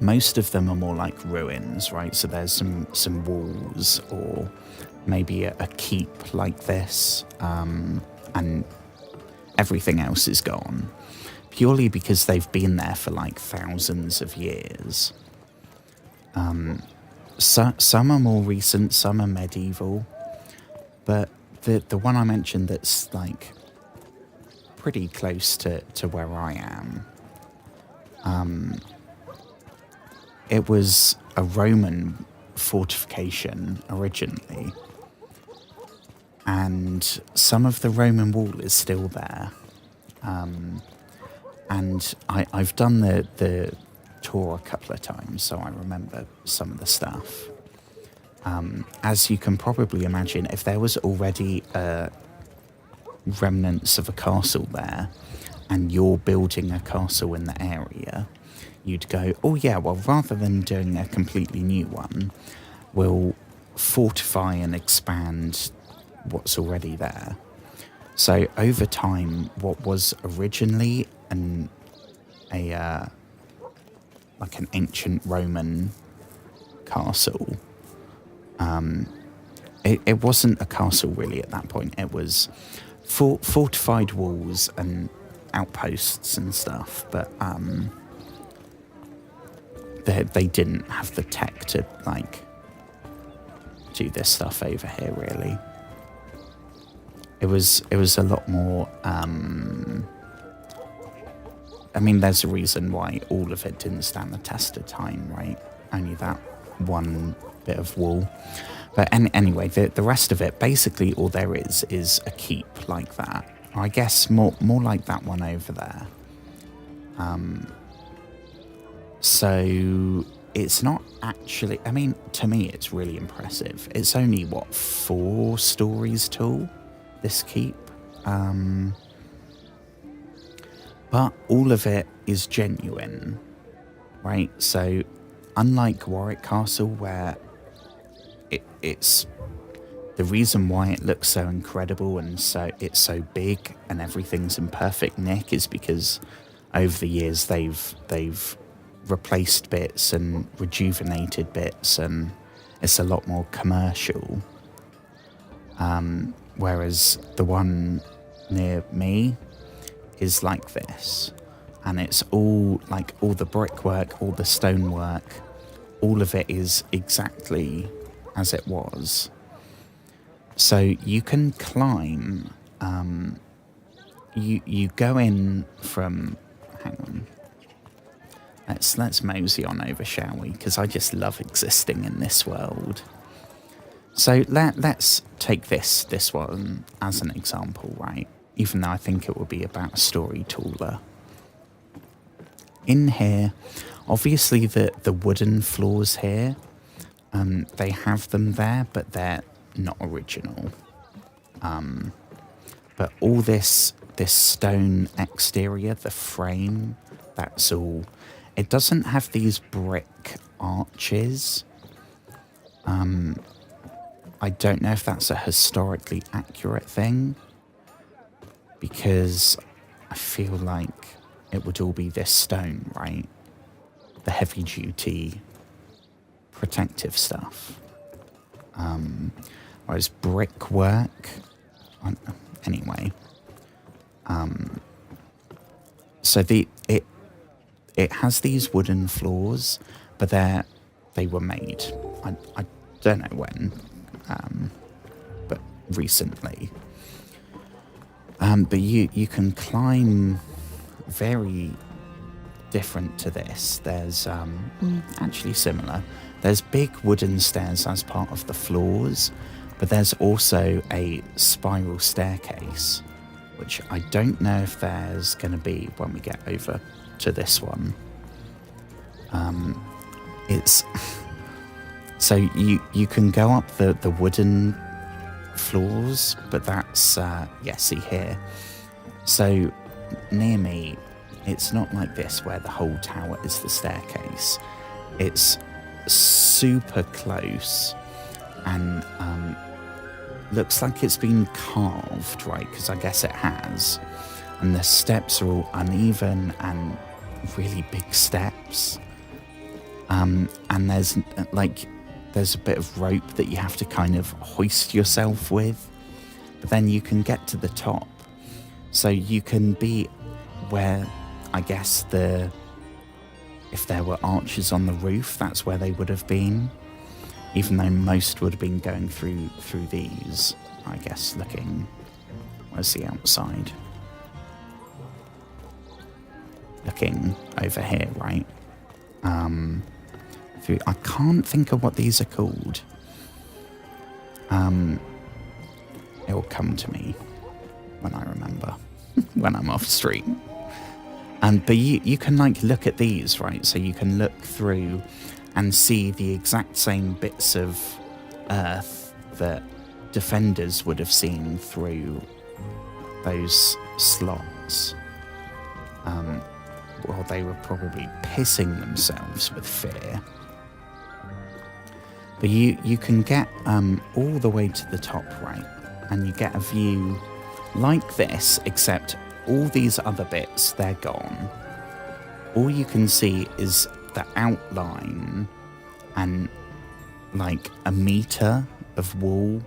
Most of them are more like ruins, right? So there's some walls, or maybe a keep like this, and everything else is gone, purely because they've been there for like thousands of years. So, some are more recent, some are medieval, but the one I mentioned that's like pretty close to where I am, it was a Roman fortification originally, and some of the Roman wall is still there. And I've done the tour a couple of times, so I remember some of the stuff. As you can probably imagine, if there was already remnants of a castle there, and you're building a castle in the area, you'd go, oh yeah, well, rather than doing a completely new one, we'll fortify and expand what's already there. So over time, what was originally like an ancient Roman castle, it wasn't a castle really at that point. It was fortified walls and outposts and stuff, but they didn't have the tech to like do this stuff over here really. It was a lot more, I mean, there's a reason why all of it didn't stand the test of time, right? Only that one bit of wall. But anyway, the rest of it, basically all there is a keep like that. Or I guess more like that one over there. So it's not actually, I mean, to me it's really impressive. It's only, 4 stories tall, this keep. But all of it is genuine, right? So unlike Warwick Castle, where it's the reason why it looks so incredible and so it's so big and everything's in perfect nick is because over the years they've replaced bits and rejuvenated bits, and it's a lot more commercial. Whereas the one near me is like this, and it's all like all the brickwork, all the stonework, all of it is exactly as it was. So you can climb, you go in from, hang on, let's mosey on over, shall we? Because I just love existing in this world. So let's take this one as an example, right? Even though I think it will be about a story taller. In here, obviously the wooden floors here, they have them there, but they're not original. But all this stone exterior, the frame, that's all. It doesn't have these brick arches. I don't know if that's a historically accurate thing, because I feel like it would all be this stone, right? The heavy duty protective stuff. Whereas brickwork, anyway. So it has these wooden floors, but they were made. I don't know when, but recently. But you can climb very different to this. There's actually similar. There's big wooden stairs as part of the floors, but there's also a spiral staircase, which I don't know if there's going to be when we get over to this one. It's So you can go up the wooden floors, but that's, yeah, see here. So near me, it's not like this where the whole tower is the staircase. It's super close and looks like it's been carved, right? Because I guess it has. And the steps are all uneven and really big steps. And there's a bit of rope that you have to kind of hoist yourself with. But then you can get to the top. So you can be where, I guess, if there were arches on the roof, that's where they would have been. Even though most would have been going through these, I guess, looking. Where's the outside? Looking over here, right? I can't think of what these are called. It will come to me when I remember, when I'm off stream. But you can like look at these, right? So you can look through and see the exact same bits of earth that defenders would have seen through those slots. Well, they were probably pissing themselves with fear. But you can get all the way to the top, right? And you get a view like this, except all these other bits, they're gone. All you can see is the outline and like a meter of wall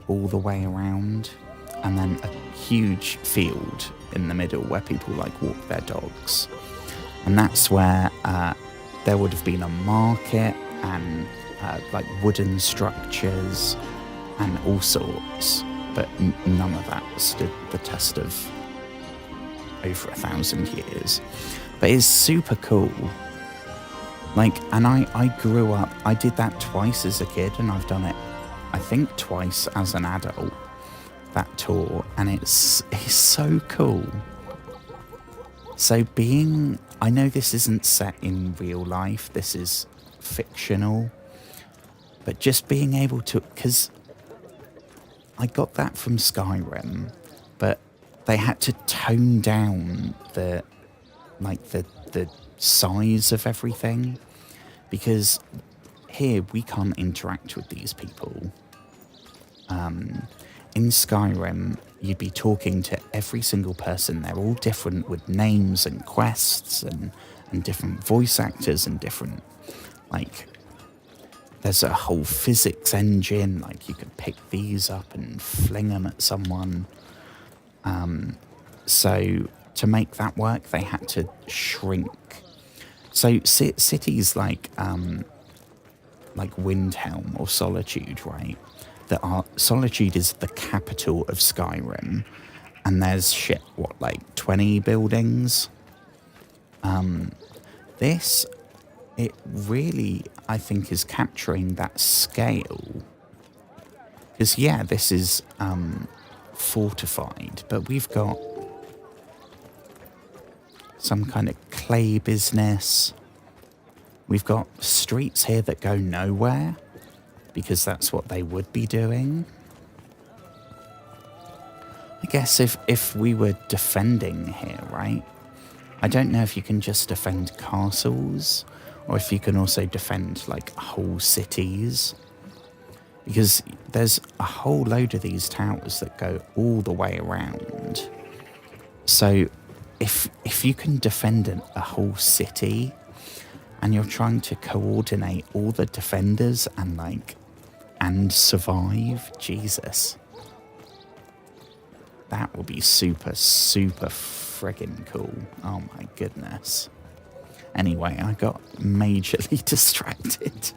all the way around, and then a huge field in the middle where people like walk their dogs. And that's where there would have been a market and like wooden structures and all sorts, but none of that stood the test of over 1,000 years. But it's super cool. Like, and I grew up, I did that twice as a kid, and I've done it, I think, twice as an adult, that tour, and it's so cool. So I know this isn't set in real life, this is fictional, but just being able to, because I got that from Skyrim, but they had to tone down the size of everything, because here we can't interact with these people. In Skyrim, you'd be talking to every single person. They're all different with names and quests and different voice actors and different, like, there's a whole physics engine. Like, you could pick these up and fling them at someone. So to make that work, they had to shrink. So cities like Windhelm or Solitude, right? Solitude is the capital of Skyrim, and there's 20 buildings. This, it really, I think, is capturing that scale. Because, yeah, this is fortified, but we've got some kind of clay business. We've got streets here that go nowhere, because that's what they would be doing. I guess if we were defending here, right? I don't know if you can just defend castles, or if you can also defend, like, whole cities. Because there's a whole load of these towers that go all the way around. So if you can defend a whole city, and you're trying to coordinate all the defenders and survive, Jesus. That would be super, super friggin' cool. Oh my goodness. Anyway, I got majorly distracted.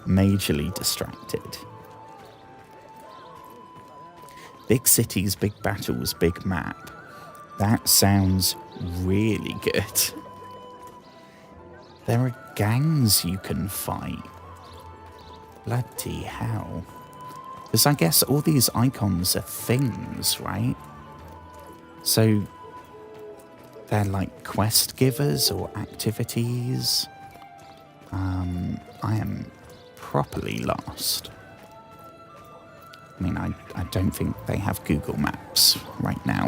Majorly distracted. Big cities, big battles, big map. That sounds really good. There are gangs you can fight. Bloody hell. Because I guess all these icons are things, right? So they're like quest givers or activities. I am properly lost. I mean, I don't think they have Google Maps right now.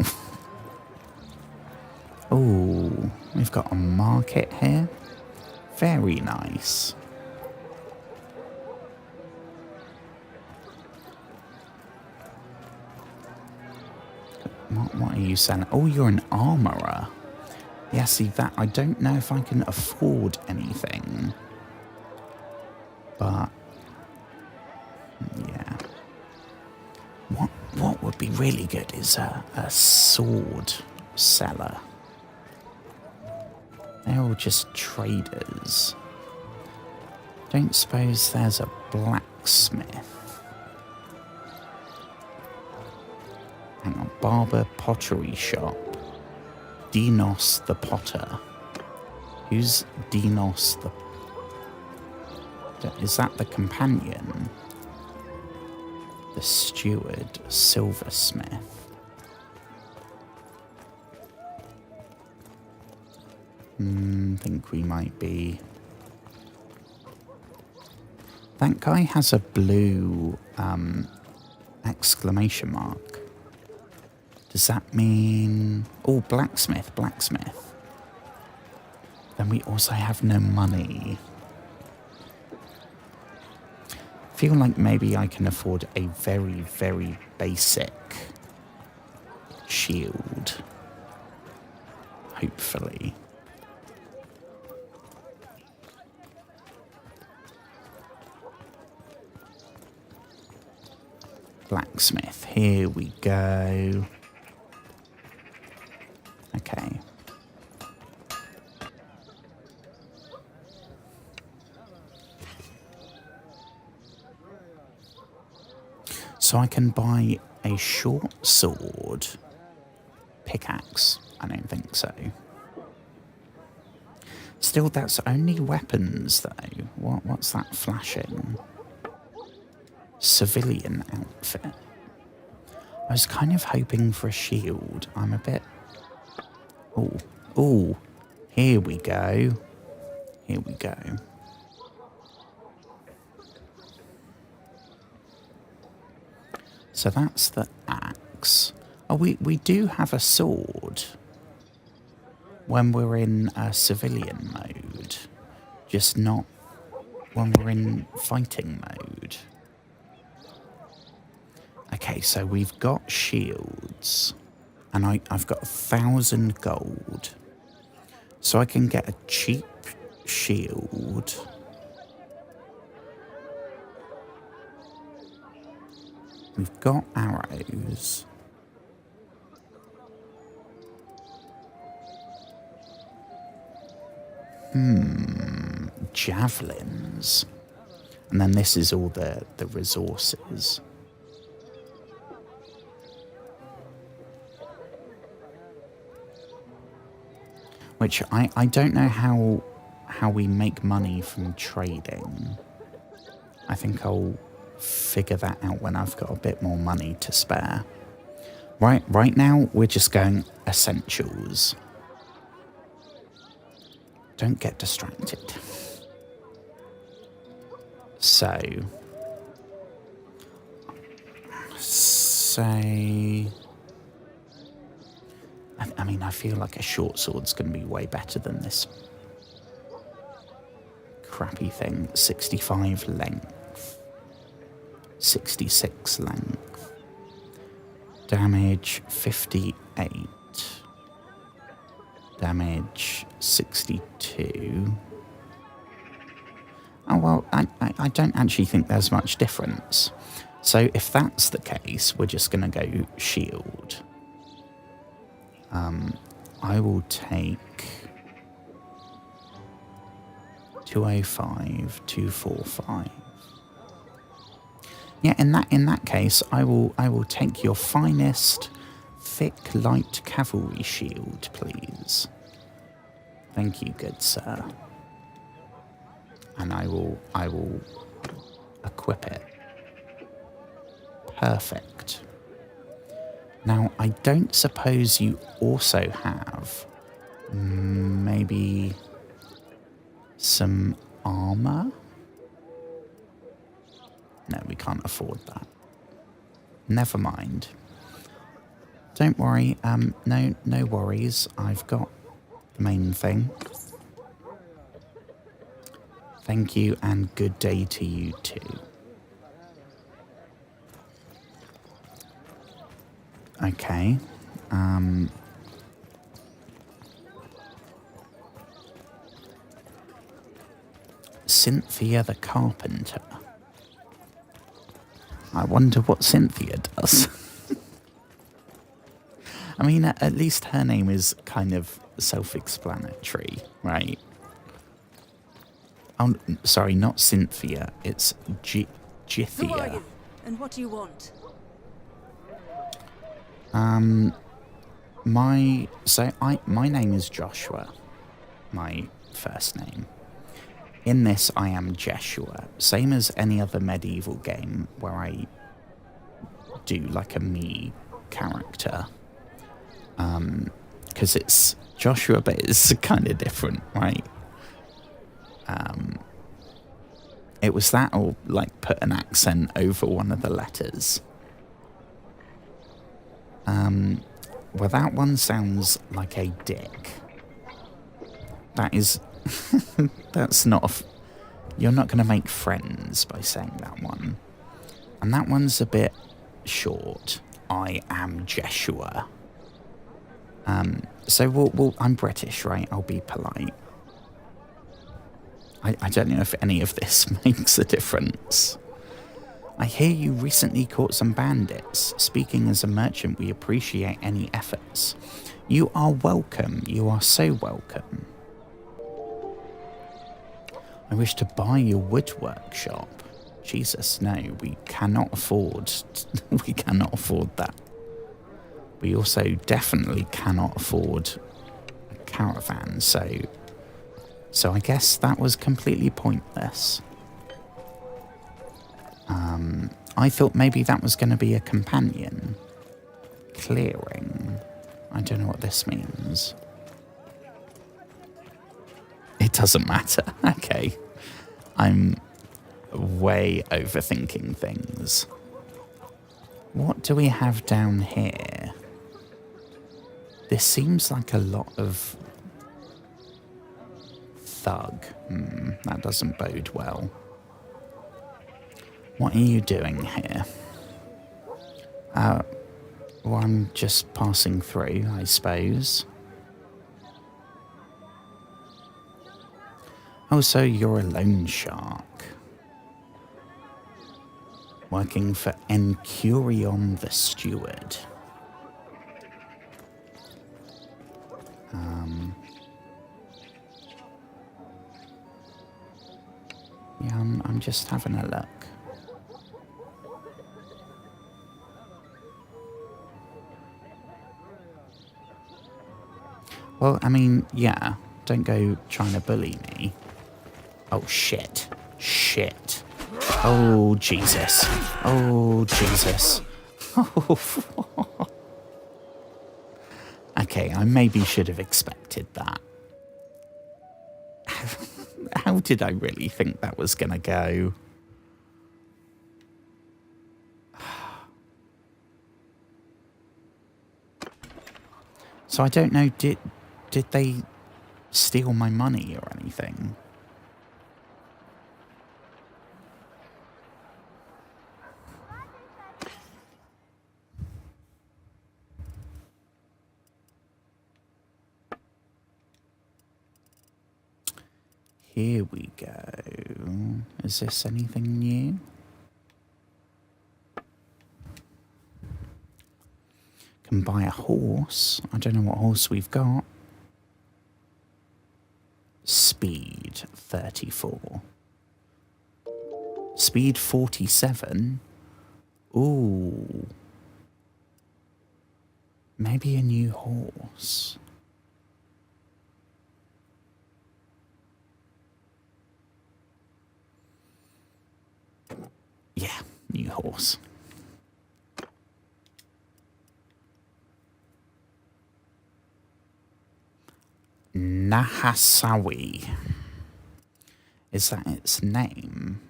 Oh, we've got a market here. Very nice. What are you selling? Oh, you're an armourer. Yeah, see that, I don't know if I can afford anything. But, yeah. What would be really good is a sword seller. They're all just traders. Don't suppose there's a blacksmith. Hang on, barber, pottery shop. Dinos the potter. Who's Dinos the... Is that the companion? The steward, silversmith. Think we might be... That guy has a blue exclamation mark. Does that mean... Oh, blacksmith, blacksmith. Then we also have no money. Feel like maybe I can afford a very, very basic shield. Hopefully. Blacksmith, here we go. Okay. So I can buy a short sword. Pickaxe? I don't think so. Still, that's only weapons, though. What's that flashing? Civilian outfit. I was kind of hoping for a shield. I'm a bit... Oh, here we go. Here we go. So that's the axe. Oh, we do have a sword when we're in civilian mode, just not when we're in fighting mode. Okay, so we've got shields, and I've got 1,000 gold, so I can get a cheap shield. We've got arrows. Javelins. And then this is all the resources. Which I don't know how we make money from trading. I think I'll figure that out when I've got a bit more money to spare. Right now, we're just going essentials. Don't get distracted. So, say... I mean, I feel like a short sword's going to be way better than this crappy thing. 65 length. 66 length. Damage 58. Damage 62. Oh, well, I don't actually think there's much difference. So if that's the case, we're just going to go shield. I will take 205, 245. Yeah, in that case, I will take your finest thick light cavalry shield, please. Thank you, good sir. And I will equip it. Perfect. Now, I don't suppose you also have maybe some armor? No, we can't afford that. Never mind. Don't worry. No worries. I've got the main thing. Thank you, and good day to you too. Okay. Cynthia the Carpenter. I wonder what Cynthia does. I mean, at least her name is kind of self-explanatory, right? Oh, sorry, not Cynthia. It's Jithia. Who are you, and what do you want? My name is Joshua. My first name. In this, I am Jeshua. Same as any other medieval game where I do like a me character. Because it's Joshua, but it's kind of different, right? It was that, or like put an accent over one of the letters. Well, that one sounds like a dick. That is... that's not... you're not going to make friends by saying that one. And that one's a bit short. I am Jeshua. So I'm British, right? I'll be polite. I don't know if any of this makes a difference. I hear you recently caught some bandits. Speaking as a merchant, we appreciate any efforts. You are welcome. You are so welcome. I wish to buy your woodwork shop. Jesus, no, we cannot afford... we cannot afford that. We also definitely cannot afford a caravan, so I guess that was completely pointless. I thought maybe that was going to be a companion. Clearing. I don't know what this means. It doesn't matter. Okay. I'm way overthinking things. What do we have down here? This seems like a lot of thug. That doesn't bode well. What are you doing here? Well, I'm just passing through, I suppose. Oh, so you're a loan shark. Working for Encurion the Steward. Yeah, I'm just having a look. Well, I mean, yeah, don't go trying to bully me. Oh, shit. Shit. Oh, Jesus. Oh, Jesus. Okay, I maybe should have expected that. How did I really think that was going to go? So I don't know, did they steal my money or anything? Here we go. Is this anything new? Can buy a horse. I don't know what horse we've got. Speed 34. Speed 47. Ooh. Maybe a new horse. Yeah, new horse. Nahasawi. Is that its name?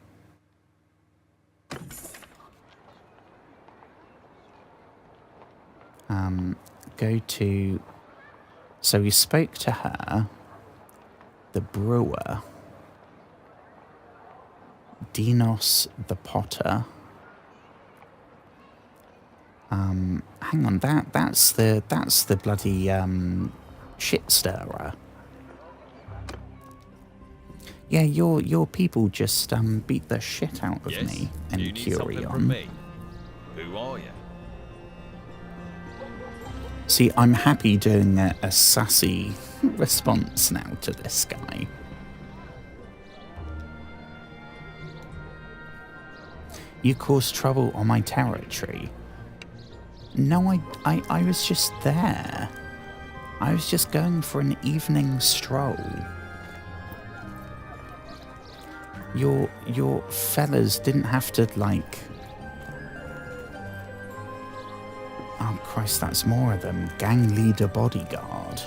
Go to... So we spoke to her, the brewer, Dinos the potter. Hang on, that's the bloody shit stirrer. Yeah, your people just beat the shit out of me and you need something from Curion. me. Who are you? See, I'm happy doing a sassy response now to this guy. You caused trouble on my territory. No, I was just there. I was just going for an evening stroll. Your fellas didn't have to, like... Oh, Christ, that's more of them. Gang leader bodyguard.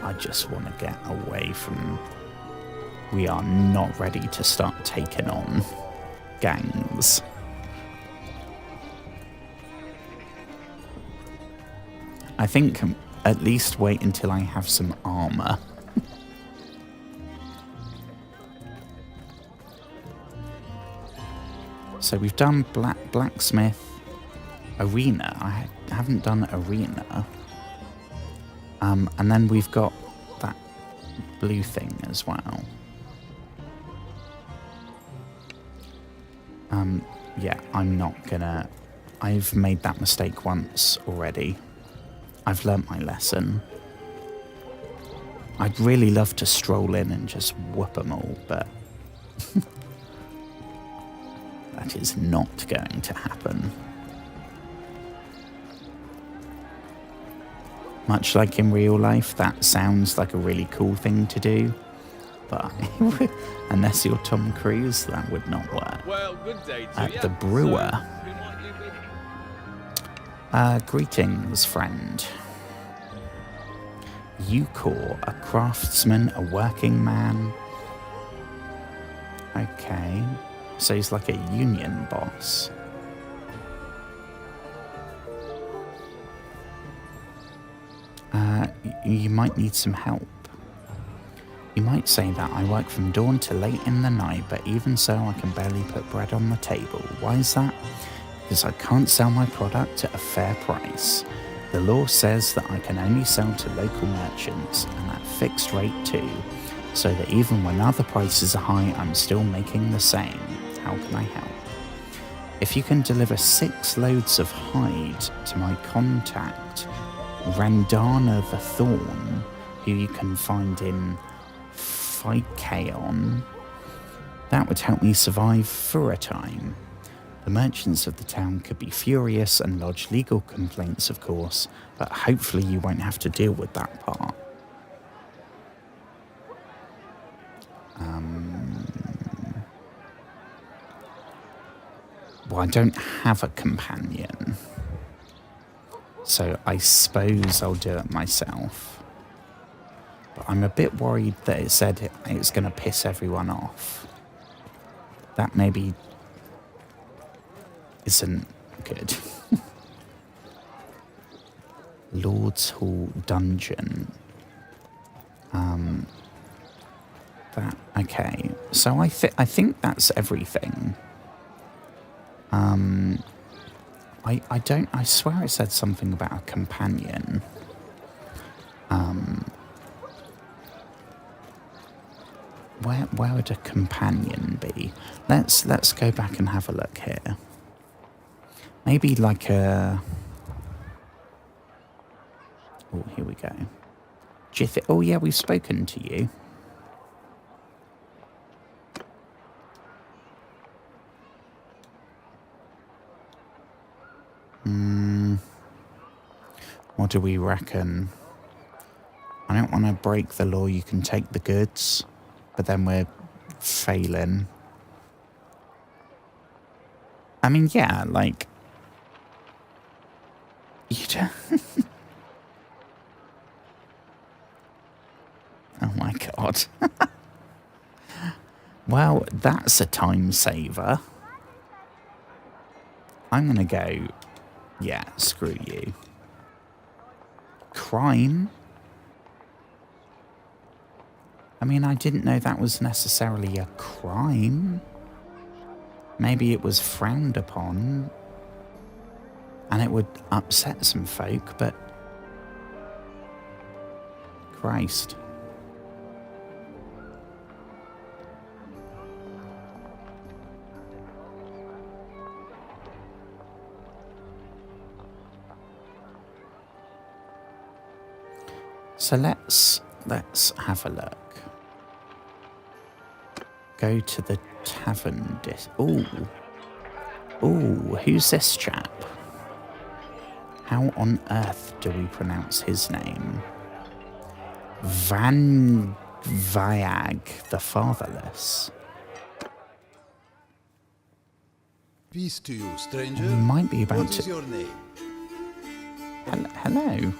I just want to get away from... We are not ready to start taking on gangs. I think at least wait until I have some armor. So we've done blacksmith, arena. I haven't done arena. And then we've got that blue thing as well. Yeah, I'm not gonna... I've made that mistake once already. I've learnt my lesson. I'd really love to stroll in and just whoop them all, but... that is not going to happen. Much like in real life, that sounds like a really cool thing to do. But unless you're Tom Cruise, that would not work. Well, good day to you. The brewer. So, who might you be? Greetings, friend. Eucor, a craftsman, a working man. Okay. So he's like a union boss. You might need some help. You might say that I work from dawn to late in the night, but even so I can barely put bread on the table. Why is that? Because I can't sell my product at a fair price. The law says that I can only sell to local merchants, and at fixed rate too, so that even when other prices are high, I'm still making the same. How can I help? If you can deliver 6 loads of hide to my contact, Randana the Thorn, who you can find in Phykeon, that would help me survive for a time. The merchants of the town could be furious and lodge legal complaints, of course, but hopefully you won't have to deal with that part. Well, I don't have a companion, so I suppose I'll do it myself. But I'm a bit worried that it said it's going to piss everyone off. That maybe isn't good. Lord's Hall Dungeon. That okay. So I think that's everything. I swear it said something about a companion. Where would a companion be? Let's go back and have a look here. Maybe like a... Oh, here we go. Oh yeah, we've spoken to you. What do we reckon? I don't want to break the law. You can take the goods, but then we're failing. I mean, yeah, like... You don't... Oh my god. Well, that's a time saver. I'm going to go Yeah, screw you. Crime? I mean, I didn't know that was necessarily a crime. Maybe it was frowned upon and it would upset some folk, but Christ. So let's have a look. Go to the tavern. Ooh, who's this chap? How on earth do we pronounce his name? Van Viag the Fatherless. Peace to you, stranger. We might be about What to. is your name? Hello.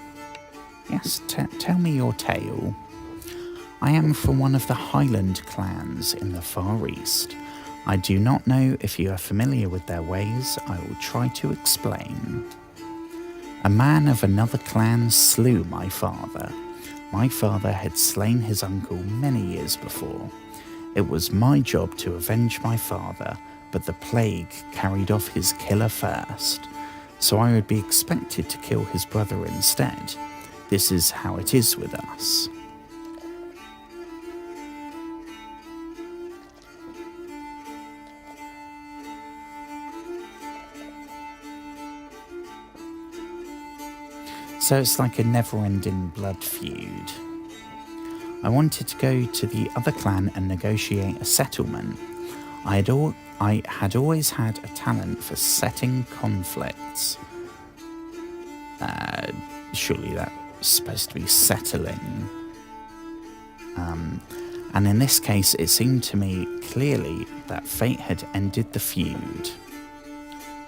Yes, tell me your tale. I am from one of the Highland clans in the Far East. I do not know if you are familiar with their ways. I will try to explain. A man of another clan slew my father. My father had slain his uncle many years before. It was my job to avenge my father, but the plague carried off his killer first, so I would be expected to kill his brother instead. This is how it is with us. So it's like a never-ending blood feud. I wanted to go to the other clan and negotiate a settlement. I had always had a talent for setting conflicts. Surely that's supposed to be settling. And in this case, it seemed to me clearly that fate had ended the feud.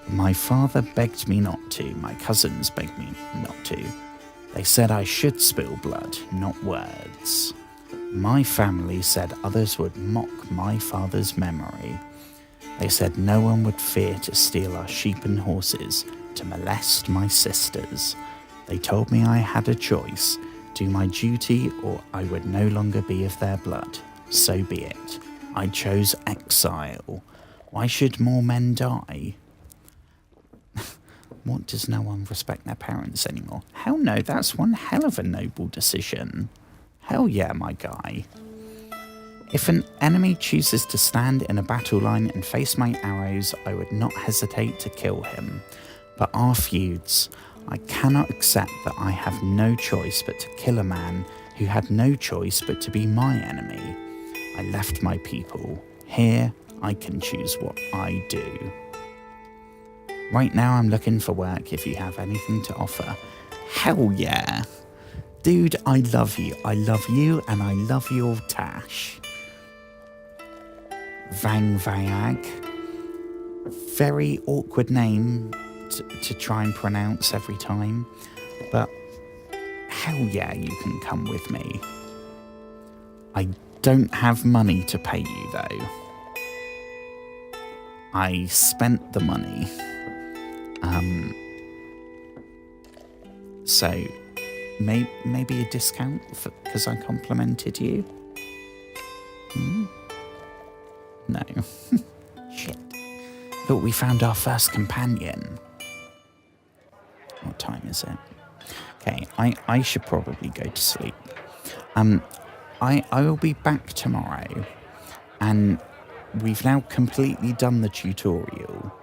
My father begged me not to. My cousins begged me not to. They said I should spill blood, not words. My family said others would mock my father's memory. They said no one would fear to steal our sheep and horses, to molest my sisters. They told me I had a choice, do my duty or I would no longer be of their blood. So be it. I chose exile. Why should more men die? What, does no one respect their parents anymore? Hell no, that's one hell of a noble decision. Hell yeah, my guy. If an enemy chooses to stand in a battle line and face my arrows, I would not hesitate to kill him. But our feuds, I cannot accept that I have no choice but to kill a man who had no choice but to be my enemy. I left my people. Here, I can choose what I do. Right now, I'm looking for work if you have anything to offer. Hell yeah. Dude, I love you. I love you and I love your tash. Vang Vayag. Very awkward name to try and pronounce every time. But hell yeah, you can come with me. I don't have money to pay you though. I spent the money. So maybe a discount because I complimented you? No. Shit. But we found our first companion. What time is it? Okay, I should probably go to sleep. I will be back tomorrow, and we've now completely done the tutorial.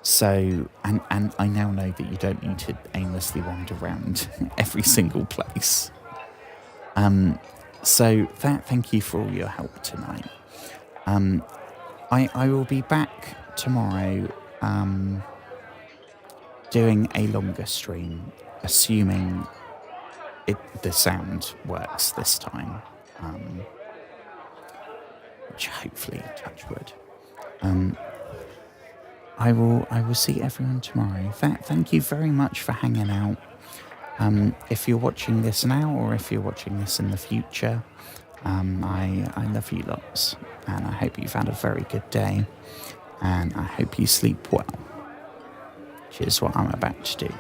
So, and I now know that you don't need to aimlessly wander around every single place. So thank you for all your help tonight. I will be back tomorrow, doing a longer stream, assuming the sound works this time. Which hopefully, touch wood. I will see everyone tomorrow. Thank you very much for hanging out. If you're watching this now or if you're watching this in the future, I love you lots, and I hope you've had a very good day, and I hope you sleep well. Cheers. is what I'm about to do.